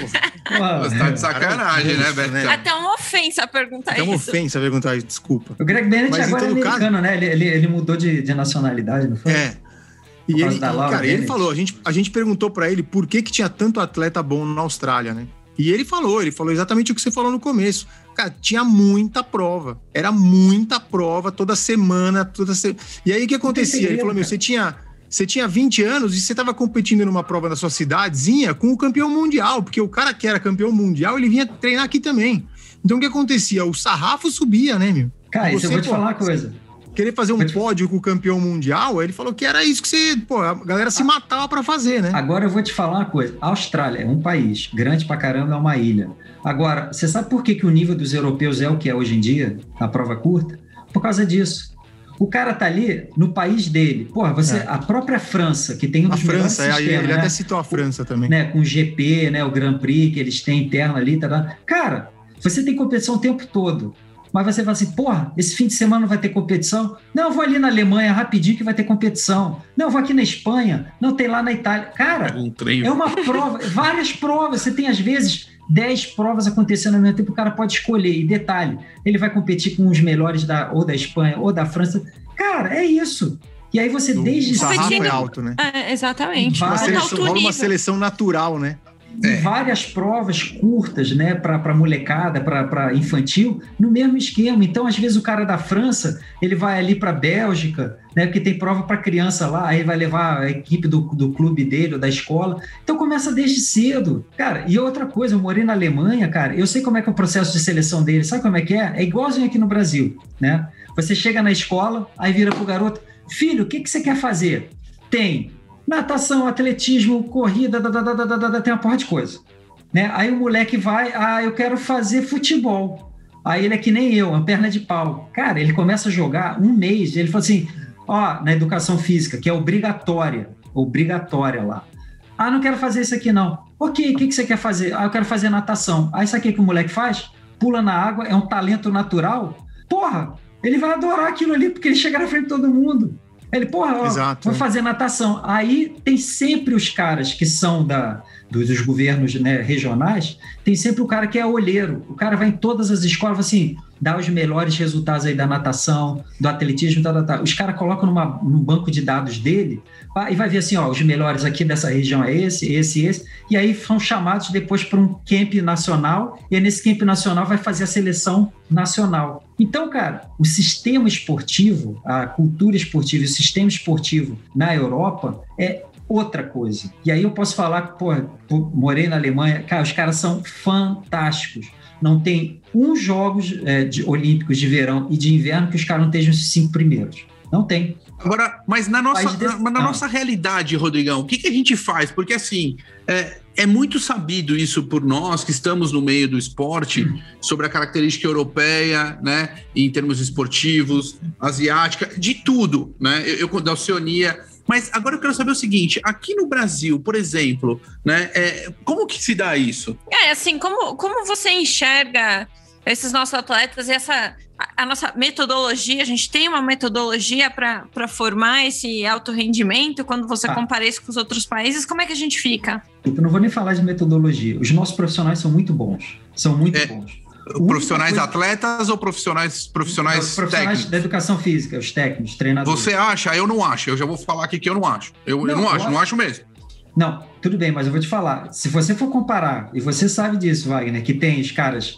Você tá de sacanagem, né, Bertone? Até uma ofensa perguntar isso. Até uma ofensa perguntar isso, desculpa. O Greg Bennett agora é americano, né? Ele mudou de nacionalidade, não foi? E ele falou, a gente perguntou para ele por que tinha tanto atleta bom na Austrália, né? E ele falou exatamente o que você falou no começo. Cara, tinha muita prova. Era muita prova toda semana. E aí o que acontecia? Ele falou, você tinha 20 anos e você estava competindo numa prova da sua cidadezinha com o campeão mundial, porque o cara que era campeão mundial, ele vinha treinar aqui também. Então o que acontecia? O sarrafo subia, né, meu? Cara, isso eu vou te falar uma coisa. Querer fazer um pódio com o campeão mundial, ele falou que era isso que a galera se matava pra fazer, né? Agora eu vou te falar uma coisa. A Austrália é um país grande pra caramba, é uma ilha. Agora, você sabe por que o nível dos europeus é o que é hoje em dia, na prova curta? Por causa disso. O cara tá ali no país dele. A própria França, que tem um dos melhores sistemas, ele até citou a França também. Né, com o GP, né, o Grand Prix que eles têm interno ali. Cara, você tem competição o tempo todo. Mas você fala assim, esse fim de semana não vai ter competição? Não, eu vou ali na Alemanha rapidinho que vai ter competição. Não, eu vou aqui na Espanha. Não, tem lá na Itália. Cara, é uma prova, várias provas. Você tem, às vezes, 10 provas acontecendo ao mesmo tempo, o cara pode escolher. E detalhe, ele vai competir com os melhores ou da Espanha ou da França. Cara, é isso. E aí você desde... O sarrafo é alto, né? Exatamente. Rola uma seleção natural, né? Várias provas curtas, né, para molecada, para infantil, no mesmo esquema. Então, às vezes, o cara da França, ele vai ali para a Bélgica, né, porque tem prova para criança lá, aí vai levar a equipe do clube dele ou da escola. Então, começa desde cedo. Cara, e outra coisa, eu morei na Alemanha, cara, eu sei como é que é o processo de seleção dele. Sabe como é que é? É igualzinho aqui no Brasil, né? Você chega na escola, aí vira pro garoto, filho, o que você quer fazer? Tem natação, atletismo, corrida, tem uma porra de coisa. Né? Aí o moleque vai, eu quero fazer futebol. Aí ele é que nem eu, uma perna de pau. Cara, ele começa a jogar um mês, ele fala assim, na educação física, que é obrigatória lá. Não quero fazer isso aqui não. Ok, o que você quer fazer? Eu quero fazer natação. Aí sabe o que o moleque faz? Pula na água, é um talento natural. Ele vai adorar aquilo ali, porque ele chega na frente de todo mundo. Ele, vou fazer natação. Aí tem sempre os caras que são dos governos, né, regionais, tem sempre o cara que é olheiro. O cara vai em todas as escolas, assim, dá os melhores resultados aí da natação, do atletismo, Os caras colocam num banco de dados dele e vai ver assim, os melhores aqui dessa região é esse, e aí são chamados depois para um camp nacional, e nesse camp nacional vai fazer a seleção nacional. Então, cara, o sistema esportivo, a cultura esportiva e o sistema esportivo na Europa é outra coisa. E aí eu posso falar que, morei na Alemanha, cara, os caras são fantásticos. Não tem jogos olímpicos de verão e de inverno que os caras não estejam os 5 primeiros. Não tem. Agora, mas na nossa realidade, Rodrigão, o que a gente faz? Porque, assim, é muito sabido isso por nós, que estamos no meio do esporte, sobre a característica europeia, né, em termos esportivos, asiática, de tudo, né, da Oceania. Mas agora eu quero saber o seguinte, aqui no Brasil, por exemplo, né, como que se dá isso? Assim, como você enxerga esses nossos atletas e a nossa metodologia? A gente tem uma metodologia para formar esse alto rendimento quando você compara isso com os outros países. Como é que a gente fica? Eu não vou nem falar de metodologia. Os nossos profissionais são muito bons. Bons. Profissionais atletas ou profissionais técnicos? Da educação física, os técnicos, treinadores. Você acha? Eu não acho. Eu já vou falar aqui que eu não acho. Eu não acho mesmo. Não, tudo bem, mas eu vou te falar. Se você for comparar, e você sabe disso, Wagner, que tem os caras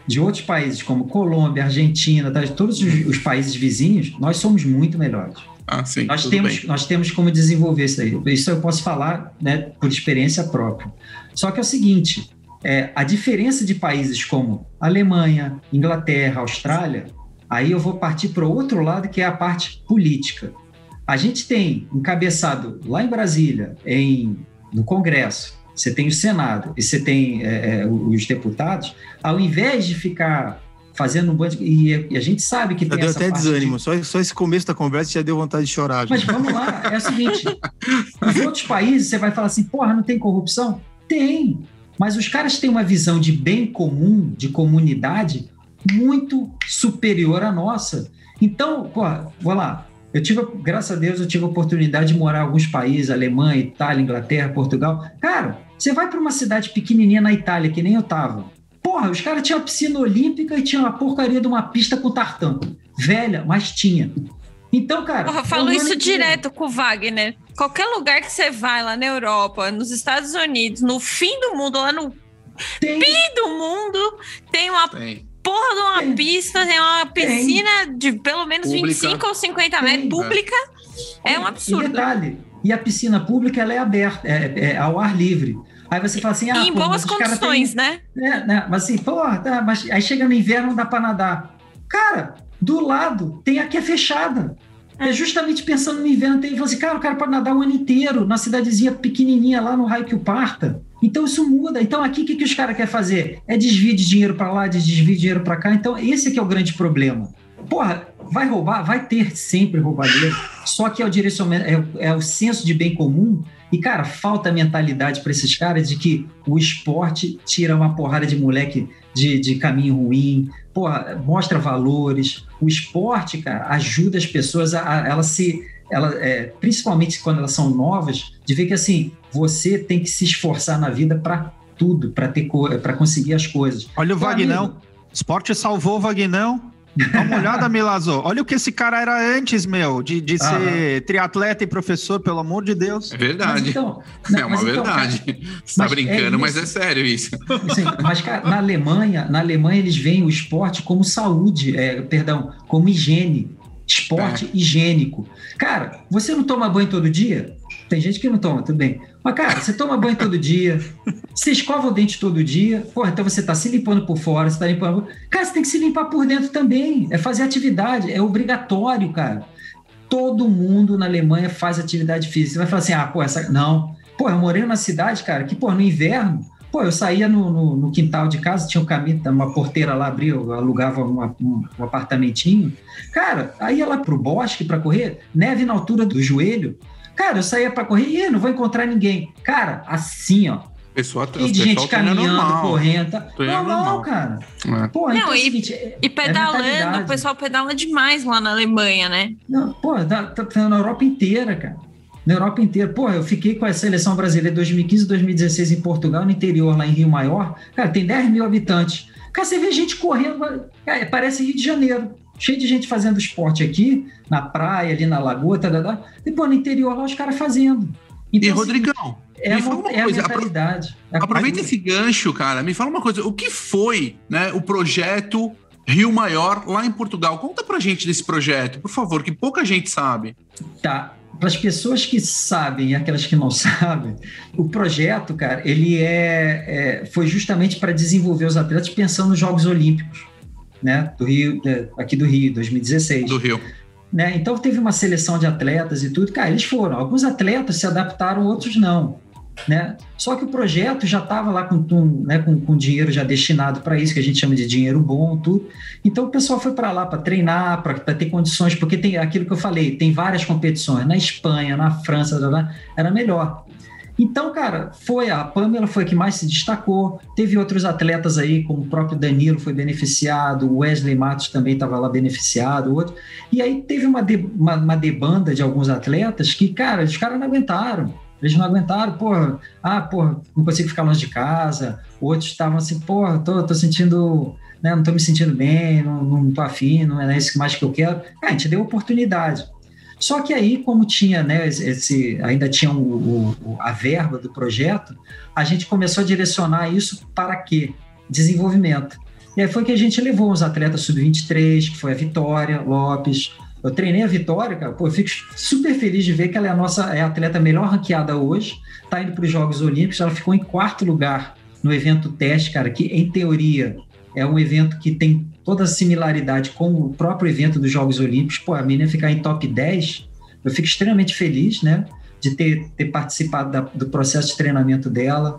de outros países como Colômbia, Argentina, todos os países vizinhos, nós somos muito melhores. Sim, nós temos como desenvolver isso aí. Isso eu posso falar, né, por experiência própria. Só que é o seguinte, a diferença de países como Alemanha, Inglaterra, Austrália, aí eu vou partir para o outro lado, que é a parte política. A gente tem encabeçado lá em Brasília, no Congresso, você tem o Senado e você tem os deputados, ao invés de ficar fazendo um bando e a gente sabe que tem essa parte... Deu até desânimo, só esse começo da conversa já deu vontade de chorar. Mas vamos lá, é o seguinte, nos outros países você vai falar assim, não tem corrupção? Tem, mas os caras têm uma visão de bem comum, de comunidade, muito superior à nossa. Então, vou lá, graças a Deus, eu tive a oportunidade de morar em alguns países, Alemanha, Itália, Inglaterra, Portugal. Cara, você vai para uma cidade pequenininha na Itália, que nem eu tava. Os caras tinham a piscina olímpica e tinha uma porcaria de uma pista com tartan. Velha, mas tinha. Então, cara... Eu falo isso direto com o Wagner. Qualquer lugar que você vai lá na Europa, nos Estados Unidos, no fim do mundo, lá no fim do mundo, tem uma porra de uma pista, tem uma piscina de pelo menos pública. 25 ou 50 metros, pública. É um absurdo. E detalhe, e a piscina pública, ela é aberta, é ao ar livre. Aí você fala assim... E em boas condições, né? Mas assim, mas aí chega no inverno, não dá para nadar. Cara, do lado tem a que é fechada. É justamente pensando no inverno, tem assim, cara, o cara pode nadar o ano inteiro na cidadezinha pequenininha lá no raio que o parta. Então isso muda. Então aqui o que os caras querem fazer? É desvio de dinheiro para lá, desvio de dinheiro para cá. Então esse aqui é o grande problema. Porra, vai roubar? Vai ter sempre roubalheiro. Só que é o direcionamento, é o senso de bem comum. E, cara, falta mentalidade para esses caras de que o esporte tira uma porrada de moleque de caminho ruim, porra, mostra valores. O esporte, cara, ajuda as pessoas principalmente quando elas são novas, de ver que, assim, você tem que se esforçar na vida para tudo, para conseguir as coisas. Olha o Vagnão. Esporte salvou o Vagnão. Dá uma olhada, Milazzo. Olha o que esse cara era antes, de ser triatleta e professor, pelo amor de Deus. É verdade. É uma verdade. Cara, você tá brincando, mas é sério isso. Sim, mas, cara, na Alemanha eles veem o esporte como saúde, como higiene. Esporte higiênico. Cara, você não toma banho todo dia? Tem gente que não toma, tudo bem. Mas, cara, você toma banho todo dia, você escova o dente todo dia, porra, então você tá se limpando por fora, você tá limpando... Cara, você tem que se limpar por dentro também, é fazer atividade, é obrigatório, cara. Todo mundo na Alemanha faz atividade física. Você vai falar assim, não. Pô, eu morei numa cidade, cara, que, pô, no inverno, pô, eu saía no quintal de casa, tinha um caminho, uma porteira lá, abria, eu alugava um apartamentinho. Cara, aí ia lá pro bosque pra correr, neve na altura do joelho. Cara, eu saía pra correr e não vou encontrar ninguém. Cara, assim, ó. E de gente caminhando, correndo. Normal, cara. Pô, não, então, e pedalando, o pessoal pedala demais lá na Alemanha, né? Não, pô, tá na Europa inteira, cara. Na Europa inteira. Pô, eu fiquei com a seleção brasileira 2015 e 2016 em Portugal, no interior, lá em Rio Maior. Cara, tem 10 mil habitantes. Cara, você vê gente correndo, cara, parece Rio de Janeiro. Cheio de gente fazendo esporte aqui, na praia, ali na lagoa, e pô, no interior lá os caras fazendo. Então, e Rodrigão, me fala uma coisa, a mentalidade. Aproveita esse gancho, cara, me fala uma coisa, o que foi, né, o projeto Rio Maior lá em Portugal? Conta pra gente desse projeto, por favor, que pouca gente sabe. Tá, para as pessoas que sabem e aquelas que não sabem, o projeto, cara, ele foi justamente para desenvolver os atletas pensando nos Jogos Olímpicos, né, do Rio, aqui do Rio, 2016. Do Rio. Né? Então teve uma seleção de atletas e tudo, cara, eles foram. Alguns atletas se adaptaram, outros não. Né? Só que o projeto já estava lá com dinheiro já destinado para isso, que a gente chama de dinheiro bom, tudo. Então o pessoal foi para lá para treinar, para ter condições, porque tem aquilo que eu falei, tem várias competições. Na Espanha, na França, era melhor. Então, cara, a Pamela foi a que mais se destacou. Teve outros atletas aí, como o próprio Danilo foi beneficiado, o Wesley Matos também estava lá beneficiado, outro. E aí teve uma debanda de alguns atletas que, cara, os caras não aguentaram. Eles não aguentaram, não consigo ficar longe de casa. Outros estavam assim, tô sentindo, né, não tô me sentindo bem, não tô afim, não é isso mais que eu quero. A gente deu oportunidade. Só que aí, como tinha, né, ainda tinha a verba do projeto, a gente começou a direcionar isso para quê? Desenvolvimento. E aí foi que a gente levou os atletas sub-23, que foi a Vitória Lopes. Eu treinei a Vitória, cara, eu fico super feliz de ver que ela é a atleta melhor ranqueada hoje, está indo para os Jogos Olímpicos, ela ficou em 4º lugar no evento teste, cara, que em teoria é um evento que tem toda a similaridade com o próprio evento dos Jogos Olímpicos. Pô, a menina ficar em top 10, eu fico extremamente feliz, né, de ter participado do processo de treinamento dela.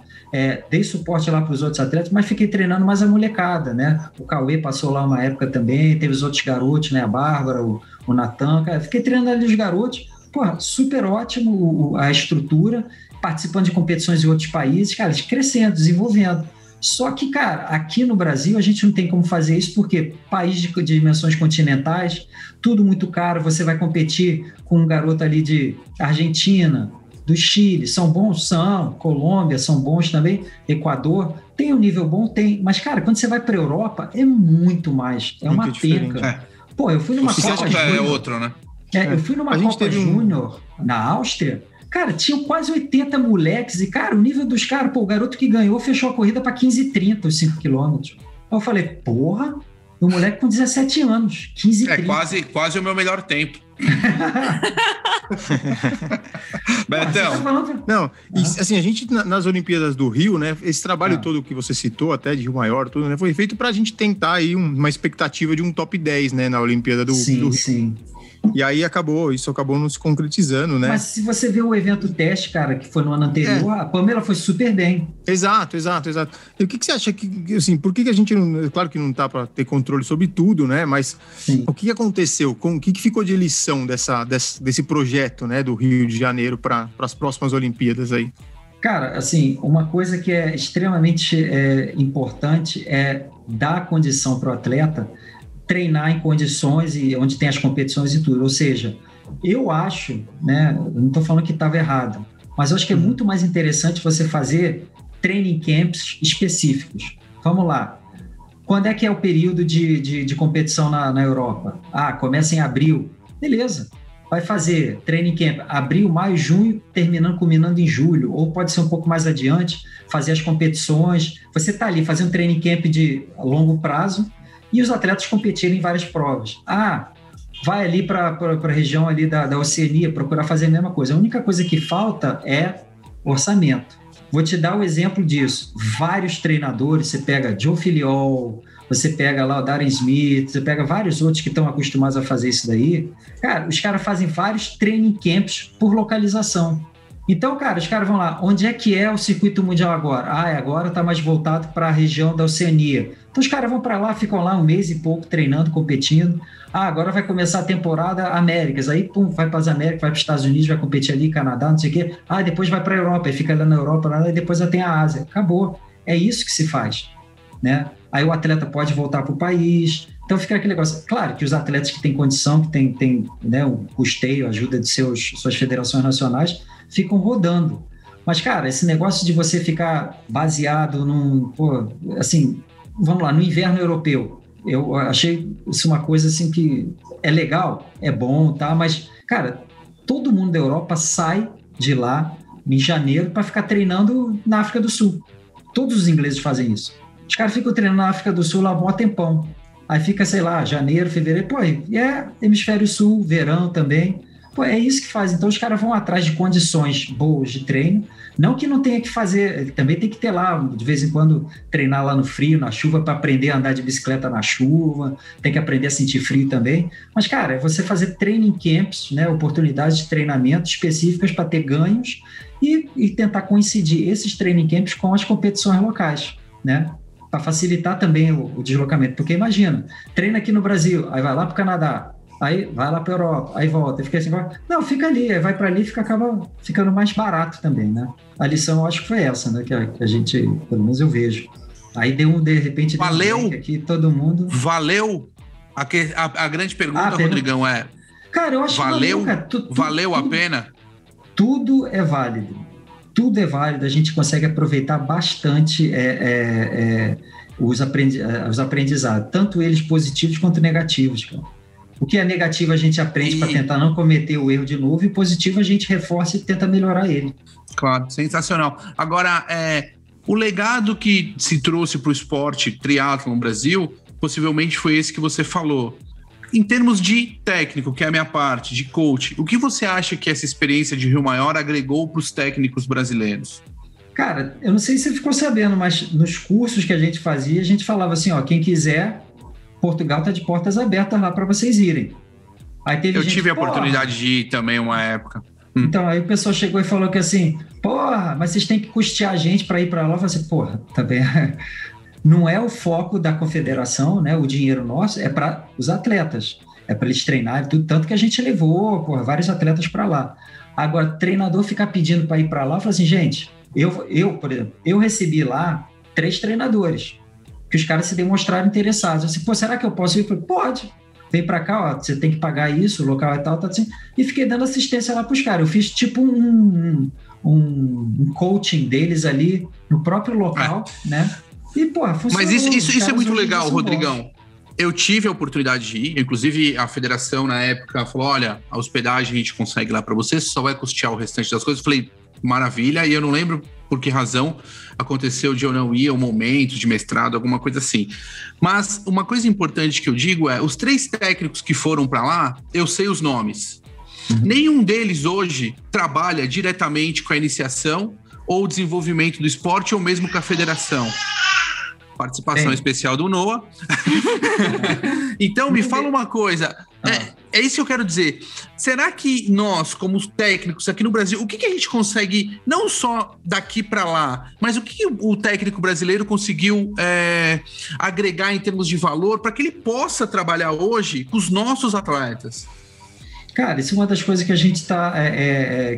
Dei suporte lá para os outros atletas, mas fiquei treinando mais a molecada, né? O Cauê passou lá uma época também, teve os outros garotos, né? A Bárbara, o Natan, cara, fiquei treinando ali os garotos. Pô, super ótimo a estrutura, participando de competições em outros países, cara, crescendo, desenvolvendo. Só que, cara, aqui no Brasil a gente não tem como fazer isso porque país de dimensões continentais, tudo muito caro, você vai competir com um garoto ali de Argentina, do Chile, são bons? São. Colômbia, são bons também. Equador, tem um nível bom? Tem. Mas, cara, quando você vai para a Europa, é muito mais. É muito uma penca. Pô, eu fui numa Copa Júnior. É outro, né? Eu fui numa Copa Júnior na Áustria. Cara, tinham quase 80 moleques e, cara, o nível dos caras, o garoto que ganhou fechou a corrida para 15h30, os 5 quilômetros. Eu falei, porra, o moleque com 17 anos, 15h30. Quase o meu melhor tempo. Betão. Não, assim, a gente nas Olimpíadas do Rio, né, esse trabalho todo que você citou, até de Rio Maior, tudo, né, foi feito pra gente tentar aí uma expectativa de um top 10, né, na Olimpíada do Rio. Sim. E aí isso acabou não se concretizando, né? Mas se você vê o evento teste, cara, que foi no ano anterior, a Pamela foi super bem. Exato. E o que você acha que, assim, por que a gente não... Claro que não tá para ter controle sobre tudo, né? Mas o que aconteceu? O que ficou de lição desse projeto, né, do Rio de Janeiro para as próximas Olimpíadas aí? Cara, assim, uma coisa que é extremamente importante é dar condição para o atleta treinar em condições e onde tem as competições e tudo. Ou seja, eu acho, né, eu não estou falando que estava errado, mas eu acho que é muito mais interessante você fazer training camps específicos. Vamos lá. Quando é que é o período de competição na Europa? Começa em abril. Beleza. Vai fazer training camp abril, maio, junho, culminando em julho. Ou pode ser um pouco mais adiante, fazer as competições. Você está ali fazendo training camp de longo prazo, e os atletas competirem em várias provas. Vai ali para a região ali da Oceania, procurar fazer a mesma coisa. A única coisa que falta é orçamento. Vou te dar o exemplo disso. Vários treinadores, você pega Joe Filiol, você pega lá o Darren Smith, você pega vários outros que estão acostumados a fazer isso daí. Cara, os caras fazem vários training camps por localização. Então, cara, os caras vão lá, onde é que é o circuito mundial agora? Agora está mais voltado para a região da Oceania. Então, os caras vão para lá, ficam lá um mês e pouco treinando, competindo. Agora vai começar a temporada Américas. Aí, vai para as Américas, vai para os Estados Unidos, vai competir ali, Canadá, não sei o quê. Depois vai para a Europa, e fica lá na Europa, e depois já tem a Ásia. Acabou. É isso que se faz, né? Aí o atleta pode voltar para o país. Então, fica aquele negócio. Claro que os atletas que têm condição, que têm né, o custeio, a ajuda de suas federações nacionais, ficam rodando. Mas, cara, esse negócio de você ficar baseado assim, vamos lá, no inverno europeu, eu achei isso uma coisa assim que é legal, é bom, tá? Mas, cara, todo mundo da Europa sai de lá em janeiro para ficar treinando na África do Sul. Todos os ingleses fazem isso. Os caras ficam treinando na África do Sul lá há um tempão. Aí fica, sei lá, janeiro, fevereiro, e é hemisfério sul, verão também. É isso que faz. Então, os caras vão atrás de condições boas de treino. Não que não tenha que fazer, também tem que ter lá, de vez em quando, treinar lá no frio, na chuva, para aprender a andar de bicicleta na chuva, tem que aprender a sentir frio também. Mas, cara, é você fazer training camps, né, oportunidades de treinamento específicas para ter ganhos e tentar coincidir esses training camps com as competições locais, né? Para facilitar também o deslocamento. Porque imagina, treina aqui no Brasil, aí vai lá para o Canadá, aí vai lá para a Europa, aí volta, fica assim, não, fica ali, aí vai para ali e acaba ficando mais barato também, né? A lição, eu acho que foi essa, né? Que a gente, pelo menos eu vejo. Aí de repente... Valeu! Aqui, todo mundo... Valeu! A grande pergunta, Rodrigão, é... Cara, eu acho valeu, que... Valeu a pena? Tudo é válido. Tudo é válido. A gente consegue aproveitar bastante os aprendizados, tanto eles positivos quanto negativos, cara. O que é negativo a gente aprende para tentar não cometer o erro de novo, e positivo a gente reforça e tenta melhorar ele. Claro, sensacional. Agora, o legado que se trouxe para o esporte triatlon no Brasil, possivelmente foi esse que você falou. Em termos de técnico, que é a minha parte, de coach, o que você acha que essa experiência de Rio Maior agregou para os técnicos brasileiros? Cara, eu não sei se você ficou sabendo, mas nos cursos que a gente fazia, a gente falava assim, quem quiser... Portugal está de portas abertas lá para vocês irem. Aí eu tive a oportunidade de ir também uma época. Então, aí o pessoal chegou e falou que assim, mas vocês têm que custear a gente para ir para lá. Eu falei assim, também não é o foco da confederação, né? O dinheiro nosso é para os atletas, é para eles treinarem, tudo, tanto que a gente levou vários atletas para lá. Agora, treinador ficar pedindo para ir para lá, eu falei assim, gente, eu, por exemplo, eu recebi lá 3 treinadores, que os caras se demonstraram interessados. Eu disse, será que eu posso ir? Eu falei, pode. Vem pra cá, você tem que pagar isso, o local e tal, tá assim. E fiquei dando assistência lá pros caras. Eu fiz tipo um coaching deles ali no próprio local, né? E, funcionou. Mas isso é muito legal, Rodrigão. Eu tive a oportunidade de ir, inclusive a federação na época falou, olha, a hospedagem a gente consegue lá para você só vai custear o restante das coisas. Eu falei, maravilha, e eu não lembro por que razão aconteceu de eu não ir, um momento de mestrado, alguma coisa assim. Mas uma coisa importante que eu digo é, os 3 técnicos que foram para lá, eu sei os nomes. Nenhum deles hoje trabalha diretamente com a iniciação ou desenvolvimento do esporte ou mesmo com a federação. Participação especial do Noah. Então, me fala uma coisa. É isso que eu quero dizer. Será que nós, como técnicos aqui no Brasil, o que a gente consegue, não só daqui para lá, mas o que o técnico brasileiro conseguiu agregar em termos de valor para que ele possa trabalhar hoje com os nossos atletas? Cara, isso é uma das coisas que a gente está...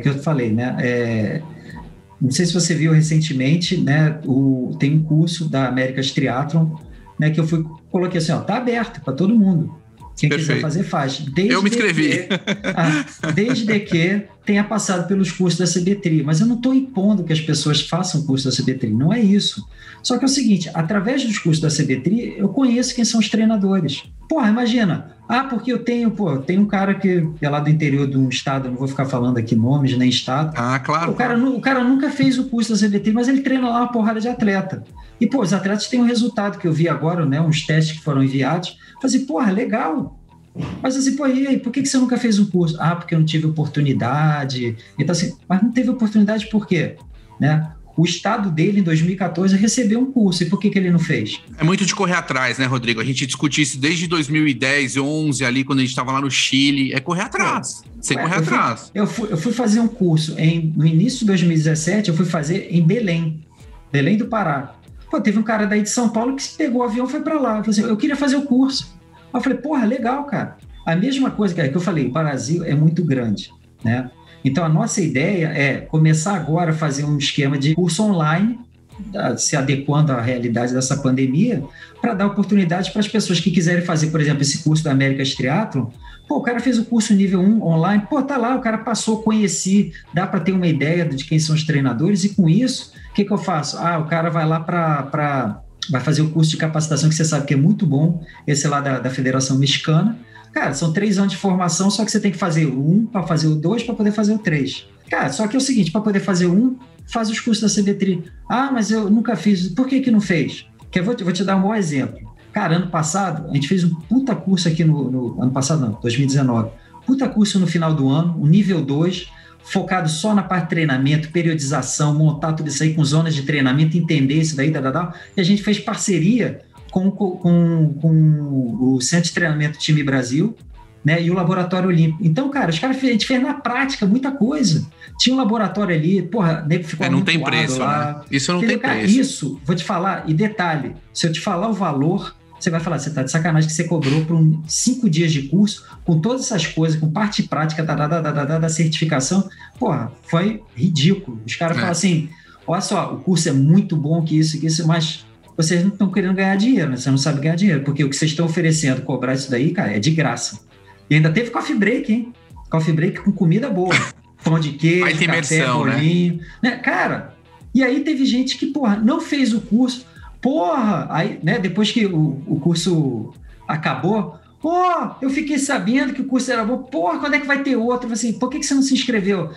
que eu falei, né? Não sei se você viu recentemente, né? Tem um curso da America's Triathlon, né? Que eu coloquei assim, ó, tá aberto para todo mundo. Quem quiser fazer, faz. Eu me inscrevi. Desde que tenha passado pelos cursos da CBTRI. Mas eu não estou impondo que as pessoas façam o curso da CBTRI, não é isso. Só que é o seguinte, através dos cursos da CBTRI, eu conheço quem são os treinadores. Porra, imagina. Porque eu tenho um cara que é lá do interior de um estado, eu não vou ficar falando aqui nomes, nem estado. Claro. O cara nunca fez o curso da CBTRI, mas ele treina lá uma porrada de atleta. E, os atletas têm um resultado que eu vi agora, né? Uns testes que foram enviados. Falei assim, legal. Mas assim, e aí, por que você nunca fez um curso? Porque eu não tive oportunidade. Então, assim, mas não teve oportunidade por quê? Né? O estado dele, em 2014, recebeu um curso. E por que ele não fez? É muito de correr atrás, né, Rodrigo? A gente discutiu isso desde 2010, 11, ali, quando a gente estava lá no Chile. É correr atrás. Correr atrás. Eu fui fazer um curso no início de 2017, eu fui fazer em Belém do Pará. Teve um cara daí de São Paulo que pegou o avião e foi para lá. Eu falei assim, eu queria fazer o curso. Eu falei, legal, cara. A mesma coisa que eu falei, o Brasil é muito grande, né? Então, a nossa ideia é começar agora a fazer um esquema de curso online, se adequando à realidade dessa pandemia, para dar oportunidade para as pessoas que quiserem fazer, por exemplo, esse curso da America's Triathlon. O cara fez o curso nível 1 online, tá lá, o cara passou, conheci, dá para ter uma ideia de quem são os treinadores, e com isso, o que eu faço? O cara vai lá vai fazer o curso de capacitação, que você sabe que é muito bom, esse lá da Federação Mexicana. Cara, são 3 anos de formação, só que você tem que fazer o 1 para fazer o 2 para poder fazer o 3. Cara, só que é o seguinte, para poder fazer o 1, faz os cursos da CBTRI. Mas eu nunca fiz. Por que não fez? Que eu vou te dar um bom exemplo. Cara, ano passado, a gente fez um puta curso aqui ano passado não, 2019. Puta curso no final do ano, um nível 2, focado só na parte de treinamento, periodização, montar tudo isso aí com zonas de treinamento, entender isso daí, e a gente fez parceria com o Centro de Treinamento Time Brasil, né, e o Laboratório Olímpico. Então, cara, a gente fez na prática muita coisa. Tinha um laboratório ali, nego ficou não tem preço, lá. Né? Isso não tem preço. Isso, vou te falar, e detalhe, se eu te falar o valor, você vai falar, você tá de sacanagem que você cobrou por 5 dias de curso, com todas essas coisas, com parte prática da certificação. Foi ridículo. Os caras falam assim, olha só, o curso é muito bom que isso, mas vocês não estão querendo ganhar dinheiro, né? Você não sabe ganhar dinheiro, porque o que vocês estão oferecendo, cobrar isso daí, cara, é de graça. E ainda teve coffee break, hein? Coffee break com comida boa. Pão de queijo, café, imersão, bolinho. Né? Cara, e aí teve gente que, não fez o curso. Aí, né, depois que o curso acabou, eu fiquei sabendo que o curso era bom. Quando é que vai ter outro? Eu falei assim, por que você não se inscreveu?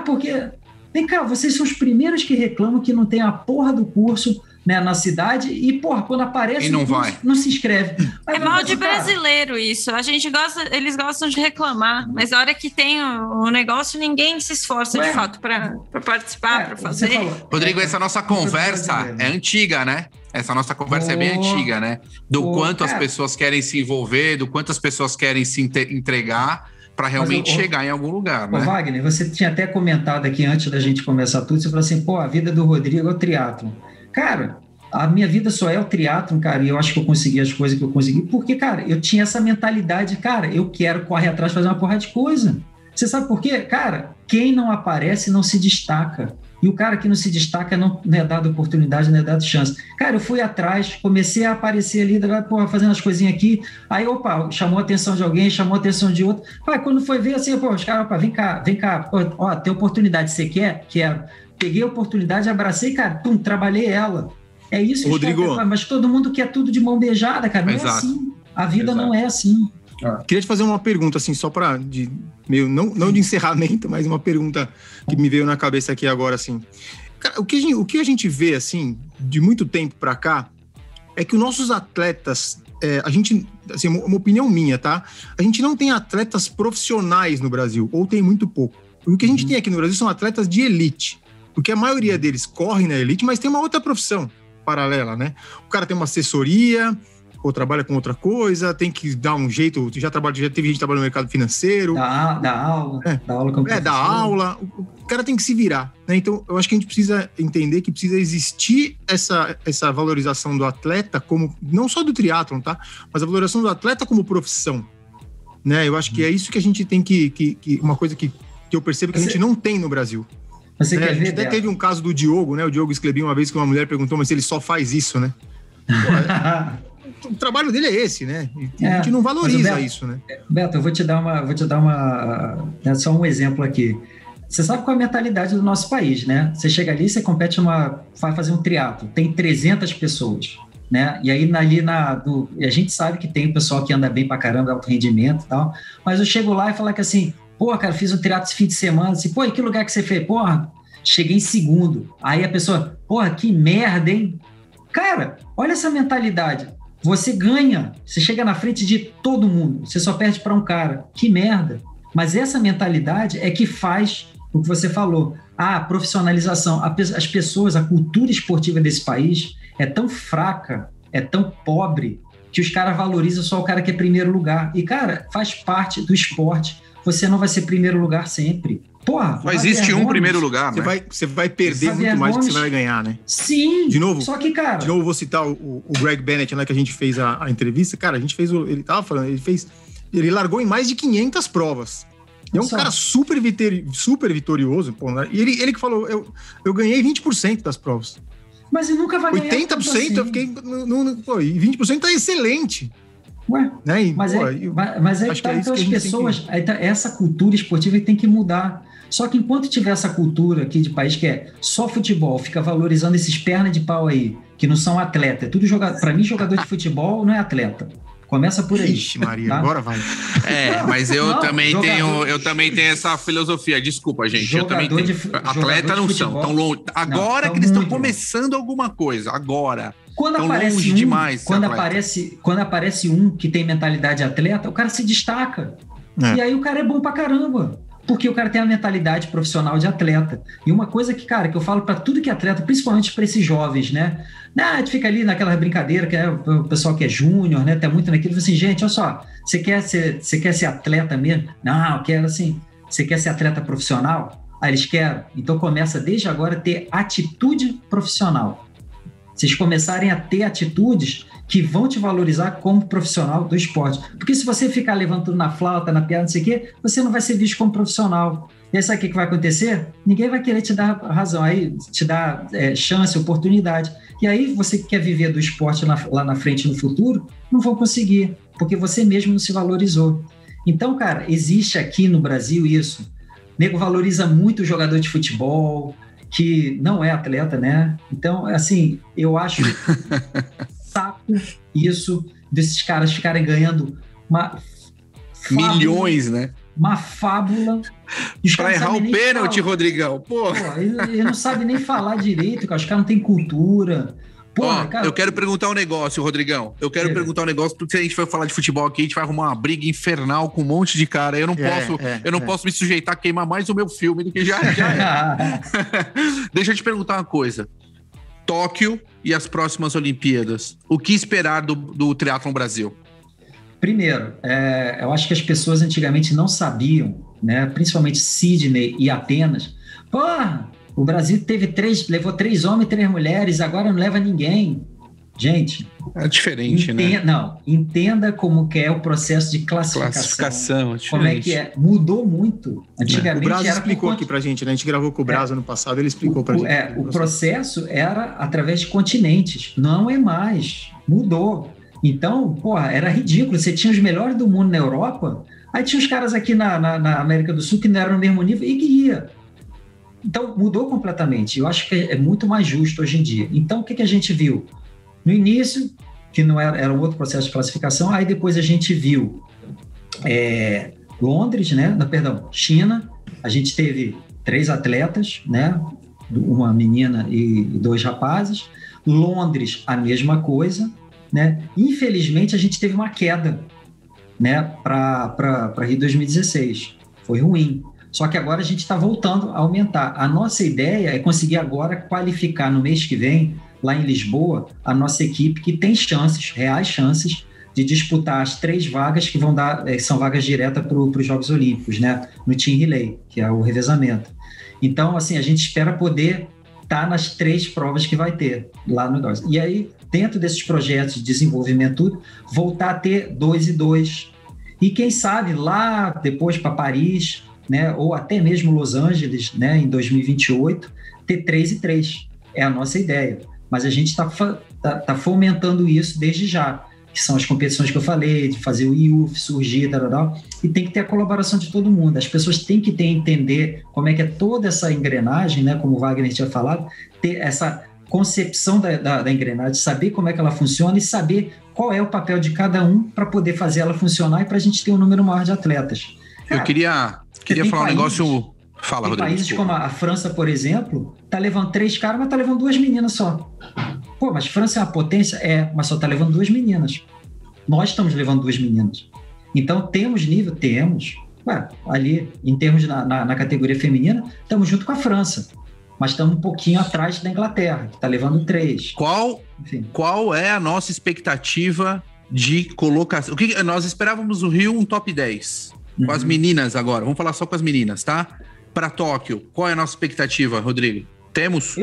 Porque... Vem cá, vocês são os primeiros que reclamam que não tem a porra do curso, né, na cidade e, quando aparece não vai. Não se inscreve. É mal de brasileiro isso. A gente eles gostam de reclamar, mas na hora que tem o negócio, ninguém se esforça de fato para participar, para fazer. Rodrigo, essa nossa conversa é antiga, né? Essa nossa conversa é bem antiga, né? Do quanto as pessoas querem se envolver, do quanto as pessoas querem se entregar para realmente chegar em algum lugar, né? Wagner, você tinha até comentado aqui antes da gente começar tudo, você falou assim, a vida do Rodrigo é o triatlon. Cara, a minha vida só é o triatlon, cara, e eu acho que eu consegui as coisas que eu consegui, porque, cara, eu tinha essa mentalidade, cara, eu quero correr atrás, fazer uma porra de coisa. Você sabe por quê? Cara, quem não aparece não se destaca. E o cara que não se destaca não é dado oportunidade, não é dado chance. Cara, eu fui atrás, comecei a aparecer ali, fazendo as coisinhas aqui, aí, chamou a atenção de alguém, chamou a atenção de outro. Quando foi ver, assim, os caras, vem cá, tem oportunidade, você quer? Quero. Peguei a oportunidade, abracei, cara, trabalhei ela. É isso, Rodrigo. Mas todo mundo quer tudo de mão beijada, cara, não é assim. A vida não é assim. Queria te fazer uma pergunta, assim, só para não de encerramento, mas uma pergunta que me veio na cabeça aqui agora, assim. Cara, o que a gente vê, assim, de muito tempo para cá, é que os nossos atletas, a gente, assim, uma opinião minha, tá? A gente não tem atletas profissionais no Brasil, ou tem muito pouco. O que a gente tem aqui no Brasil são atletas de elite, porque a maioria deles corre na elite, mas tem uma outra profissão paralela, né? O cara tem uma assessoria, ou trabalha com outra coisa, tem que dar um jeito, já teve gente que trabalha no mercado financeiro. Dá aula como professor. Dá aula, o cara tem que se virar, né? Então, eu acho que a gente precisa entender que precisa existir essa valorização do atleta como, não só do triatlon, tá? Mas a valorização do atleta como profissão, né? Eu acho que é isso que a gente tem que uma coisa que eu percebo que a gente não tem no Brasil. Você quer a gente até teve um caso do Diogo, né? O Diogo Sclebin, uma vez que uma mulher perguntou, mas ele só faz isso, né? O trabalho dele é esse, né? E a gente não valoriza isso, né? Beto, eu vou te dar só um exemplo aqui. Você sabe qual é a mentalidade do nosso país, né? Você chega ali, você compete vai fazer um triatlo, tem 300 pessoas, né? E aí a gente sabe que tem o pessoal que anda bem pra caramba, alto rendimento e tal, mas eu chego lá e falo que assim, pô, cara, fiz um triatlo esse fim de semana, assim, pô, e que lugar que você fez? Porra, cheguei em segundo. Aí a pessoa, porra, que merda, hein? Cara, olha essa mentalidade. Você ganha, você chega na frente de todo mundo, você só perde para um cara. Que merda. Mas essa mentalidade é que faz o que você falou. A profissionalização. As pessoas, a cultura esportiva desse país é tão fraca, é tão pobre, que os caras valorizam só o cara que é primeiro lugar. E, cara, faz parte do esporte. Você não vai ser primeiro lugar sempre. Porra, só existe um primeiro lugar, né? Você vai perder muito mais do que você vai ganhar, né? Sim. De novo, só que, cara... De novo, vou citar o Greg Bennett, né, que a gente fez a entrevista. Cara, a gente fez ele tava falando, ele largou em mais de 500 provas. E é um cara super vitorioso, pô, né? E ele que falou, eu ganhei 20% das provas. Mas ele nunca vai ganhar 80% assim. Eu fiquei... e 20% tá excelente. Ué, né? E, mas aí tá, então as pessoas... Essa cultura esportiva tem que mudar. Só que enquanto tiver essa cultura aqui de país que é só futebol, fica valorizando esses pernas de pau aí, que não são atleta, é tudo jogador. Para mim, jogador de futebol não é atleta. Começa por aí. Ixi, Maria, tá? Agora vai. Mas eu também tenho essa filosofia. Desculpa, gente. Eu também tenho. Atleta não são tão longe. Agora que eles estão começando alguma coisa. Agora. Quando aparece um que tem mentalidade atleta, o cara se destaca. E aí o cara é bom pra caramba. Porque o cara tem a mentalidade profissional de atleta. E uma coisa que, cara, que eu falo para tudo que é atleta, principalmente para esses jovens, né? A gente fica ali naquela brincadeira, que é o pessoal que é júnior, né? Tá muito naquilo, assim, gente, olha só, você quer ser atleta mesmo? Não, eu quero assim, você quer ser atleta profissional? Aí eles querem. Então começa desde agora a ter atitude profissional. Vocês começarem a ter atitudes que vão te valorizar como profissional do esporte. Porque se você ficar levantando na flauta, na piada, não sei o quê, você não vai ser visto como profissional. E aí sabe o que vai acontecer? Ninguém vai querer te dar razão, aí te dar chance, oportunidade. E aí você que quer viver do esporte lá na frente, no futuro, não vão conseguir, porque você mesmo não se valorizou. Então, cara, existe aqui no Brasil isso. O nego valoriza muito o jogador de futebol, que não é atleta, né? Então, assim, eu acho saco isso desses caras ficarem ganhando milhões, né? Uma fábula. Pra errar o pênalti, Rodrigão. Pô, ele não sabe nem falar direito, cara. Os caras não têm cultura. Porra, cara, eu quero perguntar um negócio, Rodrigão. Perguntar um negócio, porque se a gente for falar de futebol aqui, a gente vai arrumar uma briga infernal com um monte de cara. Eu não posso me sujeitar a queimar mais o meu filme do que já é. Deixa eu te perguntar uma coisa. Tóquio e as próximas Olimpíadas. O que esperar do triatlon Brasil? Primeiro, eu acho que as pessoas antigamente não sabiam, né? Principalmente Sydney e Atenas. Porra! O Brasil levou 3 homens e 3 mulheres, agora não leva ninguém. Gente... É diferente, né? Não, entenda como que é o processo de classificação. Como é que é. Mudou muito. Antigamente o Braz explicou aqui pra gente, né? A gente gravou com o Braz ano passado, ele explicou pra gente. O processo era através de continentes. Não é mais. Mudou. Então, porra, era ridículo. Você tinha os melhores do mundo na Europa, aí tinha os caras aqui na América do Sul que não eram no mesmo nível e que ia. Então, mudou completamente. Eu acho que é muito mais justo hoje em dia. Então, o que a gente viu? No início, que não era um outro processo de classificação. Aí depois a gente viu Londres, né? Perdão, China. A gente teve 3 atletas, né? Uma menina e 2 rapazes. Londres, a mesma coisa, né? Infelizmente, a gente teve uma queda, né? Para Rio 2016. Foi ruim. Só que agora a gente está voltando a aumentar. A nossa ideia é conseguir agora qualificar no mês que vem, lá em Lisboa, a nossa equipe que tem chances, reais chances, de disputar as 3 vagas que vão dar, são vagas diretas para os Jogos Olímpicos, né? No Team Relay, que é o revezamento. Então, assim, a gente espera poder estar nas 3 provas que vai ter lá no negócio. E aí, dentro desses projetos de desenvolvimento, tudo, voltar a ter 2 e 2. E quem sabe lá depois para Paris, né? Ou até mesmo Los Angeles, né? Em 2028, ter 3 e 3. É a nossa ideia. Mas a gente está fomentando isso desde já, que são as competições que eu falei, de fazer o IUF surgir, e tem que ter a colaboração de todo mundo. As pessoas têm que entender como é que é toda essa engrenagem, né, como o Wagner tinha falado, ter essa concepção da engrenagem, saber como é que ela funciona e saber qual é o papel de cada um para poder fazer ela funcionar e para a gente ter um número maior de atletas. Cara, eu queria falar um negócio... Fala, Rodrigo. Países desculpa. como a França, por exemplo, tá levando 3 caras, mas tá levando 2 meninas só. Pô, mas França é uma potência? mas só tá levando 2 meninas. Nós estamos levando 2 meninas. Então, temos nível? Temos. Ali, em termos na categoria feminina, estamos junto com a França. Mas estamos um pouquinho atrás da Inglaterra, que tá levando 3. Qual é a nossa expectativa de colocação? Nós esperávamos no Rio um top 10. Com as meninas agora. Vamos falar só com as meninas, tá? Para Tóquio, qual é a nossa expectativa, Rodrigo? Temos?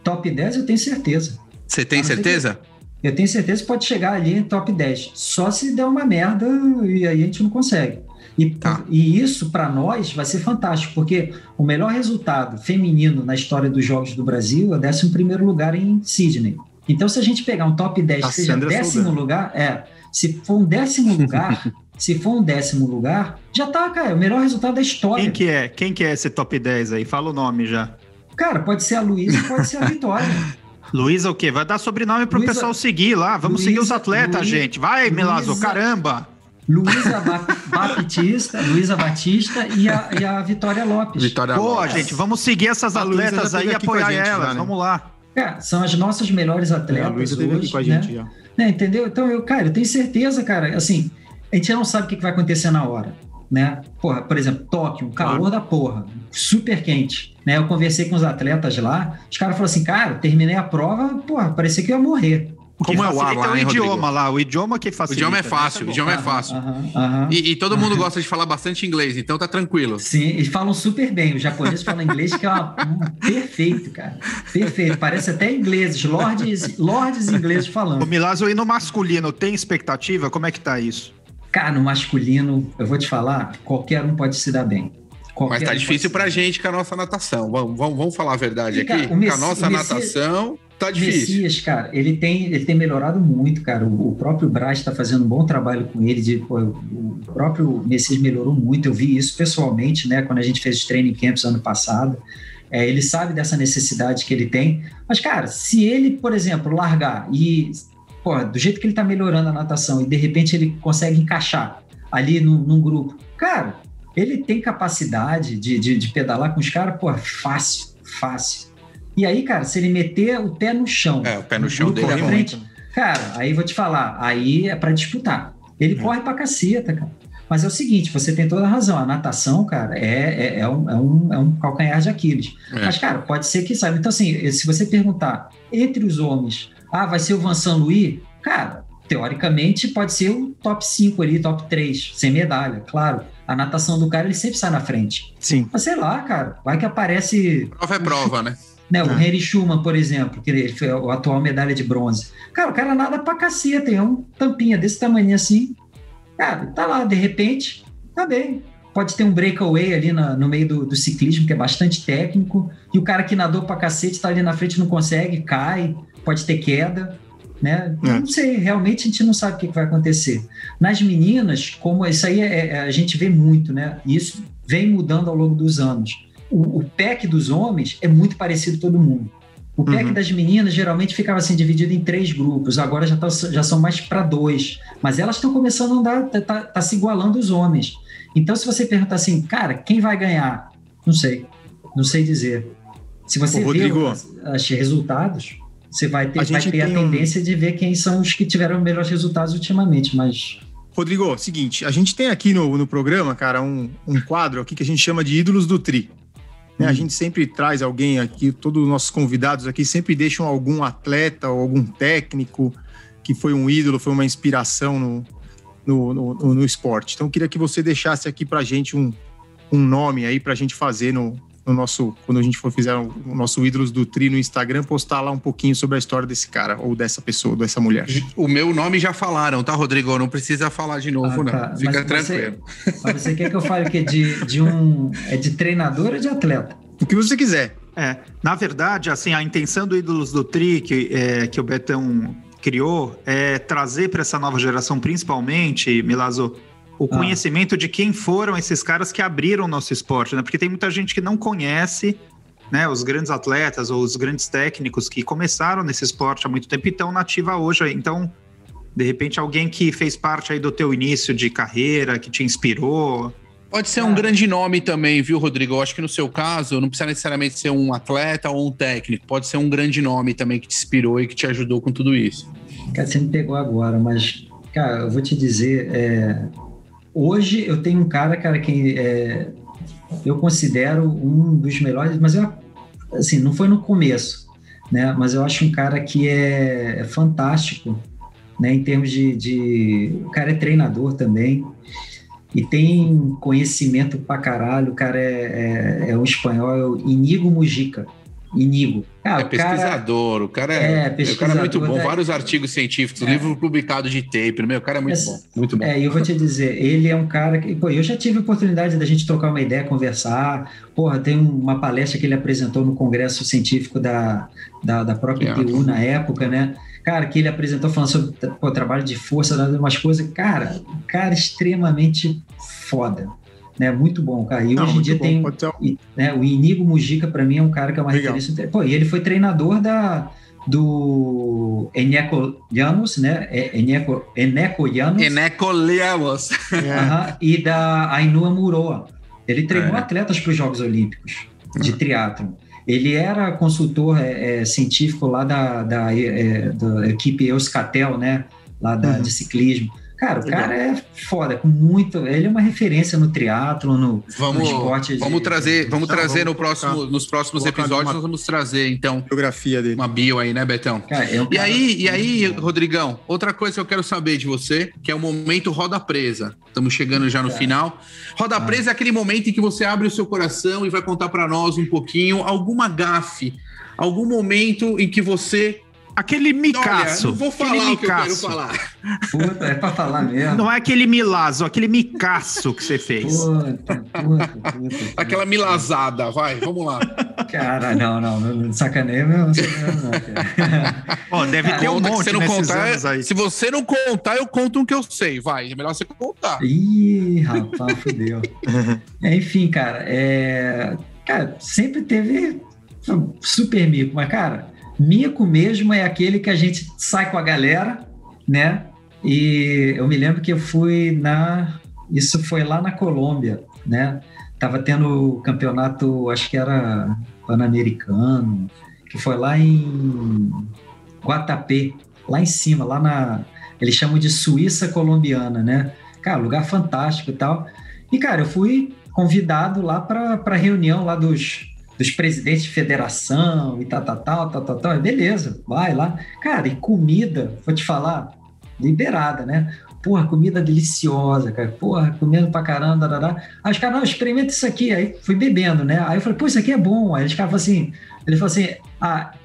Top 10 eu tenho certeza. Você tem certeza? Eu tenho certeza que pode chegar ali em top 10. Só se der uma merda e aí a gente não consegue. E isso, para nós, vai ser fantástico, porque o melhor resultado feminino na história dos Jogos do Brasil é o 11º lugar em Sydney. Então, se a gente pegar um top 10 que seja 10º lugar, se for um 10º lugar... Se for um 10º lugar, já tá, cara, é o melhor resultado da história. Quem que é esse top 10 aí? Fala o nome já. Cara, pode ser a Luísa, pode ser a Vitória. Luísa o quê? Vai dar sobrenome pro pessoal seguir lá. Vamos seguir os atletas, gente. Vai, Milazzo, caramba! Luísa Batista e a Vitória Lopes. Gente, vamos seguir essas atletas aí e apoiar elas. Já, né? Vamos lá. São as nossas melhores atletas. A Luísa teve aqui com a gente já. Entendeu? Então, eu tenho certeza, cara, assim... A gente não sabe o que vai acontecer na hora, né? Porra, por exemplo, Tóquio, um calor da porra, super quente, né? Eu conversei com os atletas lá, os caras falaram assim, cara, terminei a prova, porra, parecia que eu ia morrer. Como é o ar lá, hein, idioma lá, o idioma que facilita. O idioma é fácil, o idioma é fácil. E todo mundo gosta de falar bastante inglês, então tá tranquilo. Sim, eles falam super bem, os japoneses falam inglês que é perfeito, cara. Perfeito, parece até ingleses, lords ingleses falando. O Milazzo, e no masculino, tem expectativa? Como é que tá isso? Cara, no masculino, eu vou te falar, qualquer um pode se dar bem. Mas tá difícil pra gente com a nossa natação. Vamos falar a verdade aqui. Com a nossa natação, tá difícil. O Messias, cara, ele tem melhorado muito, cara. O próprio Braz está fazendo um bom trabalho com ele. O próprio Messias melhorou muito. Eu vi isso pessoalmente, né? Quando a gente fez os training camps ano passado. Ele sabe dessa necessidade que ele tem. Mas, cara, se ele, por exemplo, largar e... do jeito que ele tá melhorando a natação e de repente ele consegue encaixar ali num grupo, cara, ele tem capacidade de pedalar com os caras, fácil. E aí, cara, se ele meter o pé no chão, o pé no chão dele da frente, cara, aí vou te falar, aí é para disputar. Ele corre pra caceta, cara. Mas é o seguinte, você tem toda a razão, a natação, cara, é um calcanhar de Aquiles. Mas, cara, pode ser que saiba. Então, assim, se você perguntar entre os homens, vai ser o Vincent Louis? Cara, teoricamente pode ser o top 5 ali, top 3, sem medalha, claro. A natação do cara, ele sempre sai na frente. Sim. Mas sei lá, cara, vai que aparece... Prova é prova, né? O Henry Schumann, por exemplo, que ele foi a atual medalha de bronze. Cara, o cara nada pra caceta, tem um tampinha desse tamanho assim. Cara, tá lá, de repente, tá bem. Pode ter um breakaway ali no meio do ciclismo, que é bastante técnico, e o cara que nadou pra cacete tá ali na frente, não consegue, cai, pode ter queda, né? Não sei, realmente a gente não sabe o que vai acontecer. Nas meninas, como isso aí a gente vê muito, né? E isso vem mudando ao longo dos anos. O pack dos homens é muito parecido todo mundo. O PEC das meninas geralmente ficava assim dividido em 3 grupos, agora já são mais para 2, mas elas estão começando a andar, tá se igualando os homens. Então, se você perguntar assim, cara, quem vai ganhar? Não sei dizer. Se você ver os resultados, você vai ter a tendência de ver quem são os que tiveram melhores resultados ultimamente, mas... Rodrigo, seguinte, a gente tem aqui no programa, cara, um quadro aqui que a gente chama de Ídolos do Tri. A gente sempre traz alguém aqui, todos os nossos convidados aqui sempre deixam algum atleta ou algum técnico que foi um ídolo, foi uma inspiração no esporte. Então, eu queria que você deixasse aqui pra gente um nome aí pra gente fazer no nosso, quando a gente for fizer o nosso Ídolos do Tri no Instagram, postar lá um pouquinho sobre a história desse cara ou dessa pessoa, dessa mulher. O meu nome já falaram, tá, Rodrigo? Não precisa falar de novo, não. Tá. Fica tranquilo. Mas você quer que eu fale o quê? De treinador ou de atleta? O que você quiser. Na verdade, assim, a intenção do Ídolos do Tri, que o Betão criou, é trazer para essa nova geração, principalmente, Milazzo, o conhecimento de quem foram esses caras que abriram o nosso esporte, né? Porque tem muita gente que não conhece, né, os grandes atletas ou os grandes técnicos que começaram nesse esporte há muito tempo e estão na ativa hoje. Então, de repente, alguém que fez parte aí do teu início de carreira, que te inspirou... Pode ser um grande nome também, viu, Rodrigo? Eu acho que no seu caso, não precisa necessariamente ser um atleta ou um técnico. Pode ser um grande nome também que te inspirou e que te ajudou com tudo isso. Cara, você me pegou agora, mas, cara, eu vou te dizer... Hoje eu tenho um cara, que eu considero um dos melhores, mas assim, não foi no começo, né? Mas eu acho um cara que é fantástico, né? Em termos o cara é treinador também e tem conhecimento pra caralho. O cara é um espanhol, Íñigo Mujica. Íñigo. Pesquisador, o cara é muito bom, vários artigos científicos, livro publicado de tape, o cara é muito bom, muito bom. E eu vou te dizer, ele é um cara que, eu já tive a oportunidade da gente trocar uma ideia, conversar, tem uma palestra que ele apresentou no congresso científico da própria IPU na época, né? Cara, que ele apresentou falando sobre o trabalho de força, umas coisas, cara extremamente foda. Muito bom, cara. E hoje em dia tem o Íñigo Mujica, para mim, é um cara que é uma referência. E ele foi treinador do Eneco Llanos, né? Eneco Llanos. E da Ainhoa Muroa. Ele treinou atletas para os Jogos Olímpicos de triatlon. Ele era consultor científico lá da equipe Euskaltel, né? Lá de ciclismo. Cara, o cara é foda, ele é uma referência no triatlo, no esporte. Vamos trazer nos próximos episódios, nós vamos trazer, então, biografia dele. Uma bio aí, né, Betão? Cara, e aí, Rodrigão, outra coisa que eu quero saber de você, que é o momento roda presa. Estamos chegando já no final. Roda presa é aquele momento em que você abre o seu coração e vai contar para nós um pouquinho alguma gafe, algum momento em que você... Aquele micaço. Não vou falar o que eu quero falar. Puta, é pra falar mesmo. Não é aquele milazo, aquele micaço que você fez. Puta. Aquela milazada, vai, vamos lá. Cara, não sacaneia mesmo. Bom, deve ter um monte nesses anos aí. Se você não contar, eu conto um que eu sei, vai. É melhor você contar. Ih, rapaz, fudeu. Enfim, cara, cara, sempre teve super mico, mas, cara... Mico mesmo é aquele que a gente sai com a galera, né? E eu me lembro que eu fui isso foi lá na Colômbia, né? Tava tendo o campeonato, acho que era Pan-Americano, que foi lá em Guatapé, lá em cima, eles chamam de Suíça colombiana, né? Cara, lugar fantástico e tal. E, cara, eu fui convidado lá para reunião lá dos presidentes de federação e tal, beleza, vai lá. Cara, e comida, vou te falar, liberada, né? Porra, comida deliciosa, cara. Porra, comendo pra caramba, Aí os caras, não, experimenta isso aqui. Aí fui bebendo, né? Aí eu falei, pô, isso aqui é bom. Aí os caras falaram assim,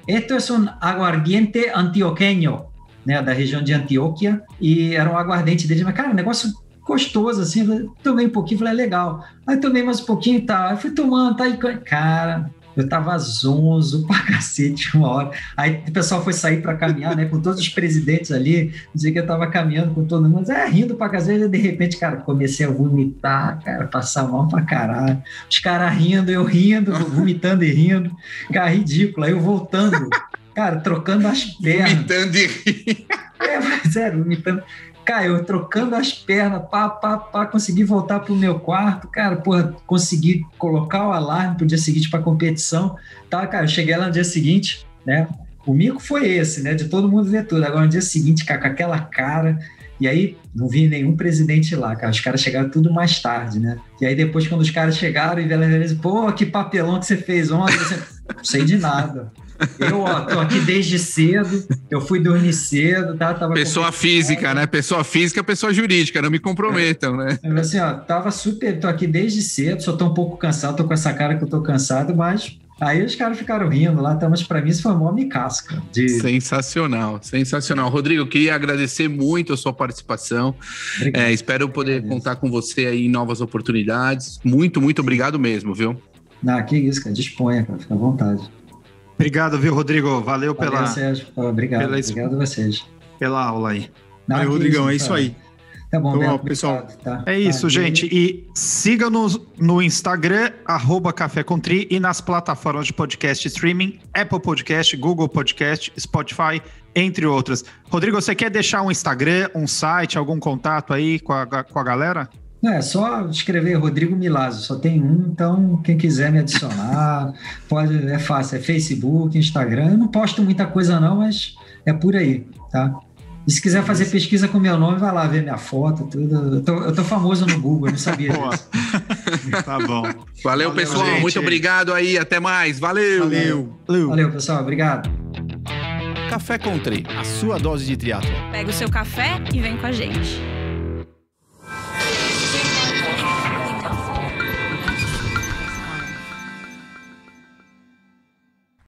esto es un aguardiente antioqueño, né? Da região de Antioquia, e era um aguardente deles, mas, cara, um negócio gostoso, assim, tomei um pouquinho, falei, legal. Aí tomei mais um pouquinho e tal, aí fui tomando, tá aí, cara, Eu tava zonzo pra cacete uma hora. Aí o pessoal foi sair para caminhar, né? Com todos os presidentes ali. Dizia que eu tava caminhando com todo mundo. Rindo pra cacete. E de repente, cara, comecei a vomitar, cara, passar mal pra caralho. Os caras rindo, eu rindo, vomitando e rindo. Cara, ridículo. Aí eu voltando, cara, trocando as pernas. Vomitando e rindo. Sério, vomitando. Cara, eu trocando as pernas, consegui voltar pro meu quarto, cara, porra, consegui colocar o alarme pro dia seguinte pra competição, tá, cara, eu cheguei lá no dia seguinte, né, o mico foi esse, né, de todo mundo ver tudo, agora no dia seguinte, cara, com aquela cara, e aí não vi nenhum presidente lá, cara, os caras chegaram tudo mais tarde, né, e aí depois quando os caras chegaram e vieram, pô, que papelão que você fez ontem, não sei de nada. Eu, tô aqui desde cedo, eu fui dormir cedo, tá? Tava pessoa física, né? Pessoa física, pessoa jurídica, não me comprometam, né? Assim, tava super, tô aqui desde cedo, só tô um pouco cansado, tô com essa cara que eu tô cansado, mas aí os caras ficaram rindo lá, tá? Mas pra mim isso foi uma micaço, cara. Sensacional, sensacional. Rodrigo, eu queria agradecer muito a sua participação. Espero poder contar com você aí em novas oportunidades. Muito, muito obrigado mesmo, viu? Que isso, cara. Disponha, cara. Fica à vontade. Obrigado, viu, Rodrigo? Valeu pela... Sérgio. Obrigado a vocês. Pela aula aí. Valeu, Rodrigão, é isso aí. Tá bom, então, pessoal. É isso, gente. E siga-nos no Instagram, @Café com Tri, e nas plataformas de podcast streaming, Apple Podcast, Google Podcast, Spotify, entre outras. Rodrigo, você quer deixar um Instagram, um site, algum contato aí com a galera? É só escrever Rodrigo Milazzo, só tem um, então quem quiser me adicionar, é fácil, é Facebook, Instagram. Eu não posto muita coisa não, mas é por aí, tá? E se quiser fazer pesquisa com meu nome, vai lá ver minha foto, tudo. Eu tô famoso no Google, eu não sabia disso. Tá bom. Valeu, pessoal, gente. Muito obrigado aí, até mais, valeu, pessoal, obrigado. Café com Tri, a sua dose de triatlon. Pega o seu café e vem com a gente.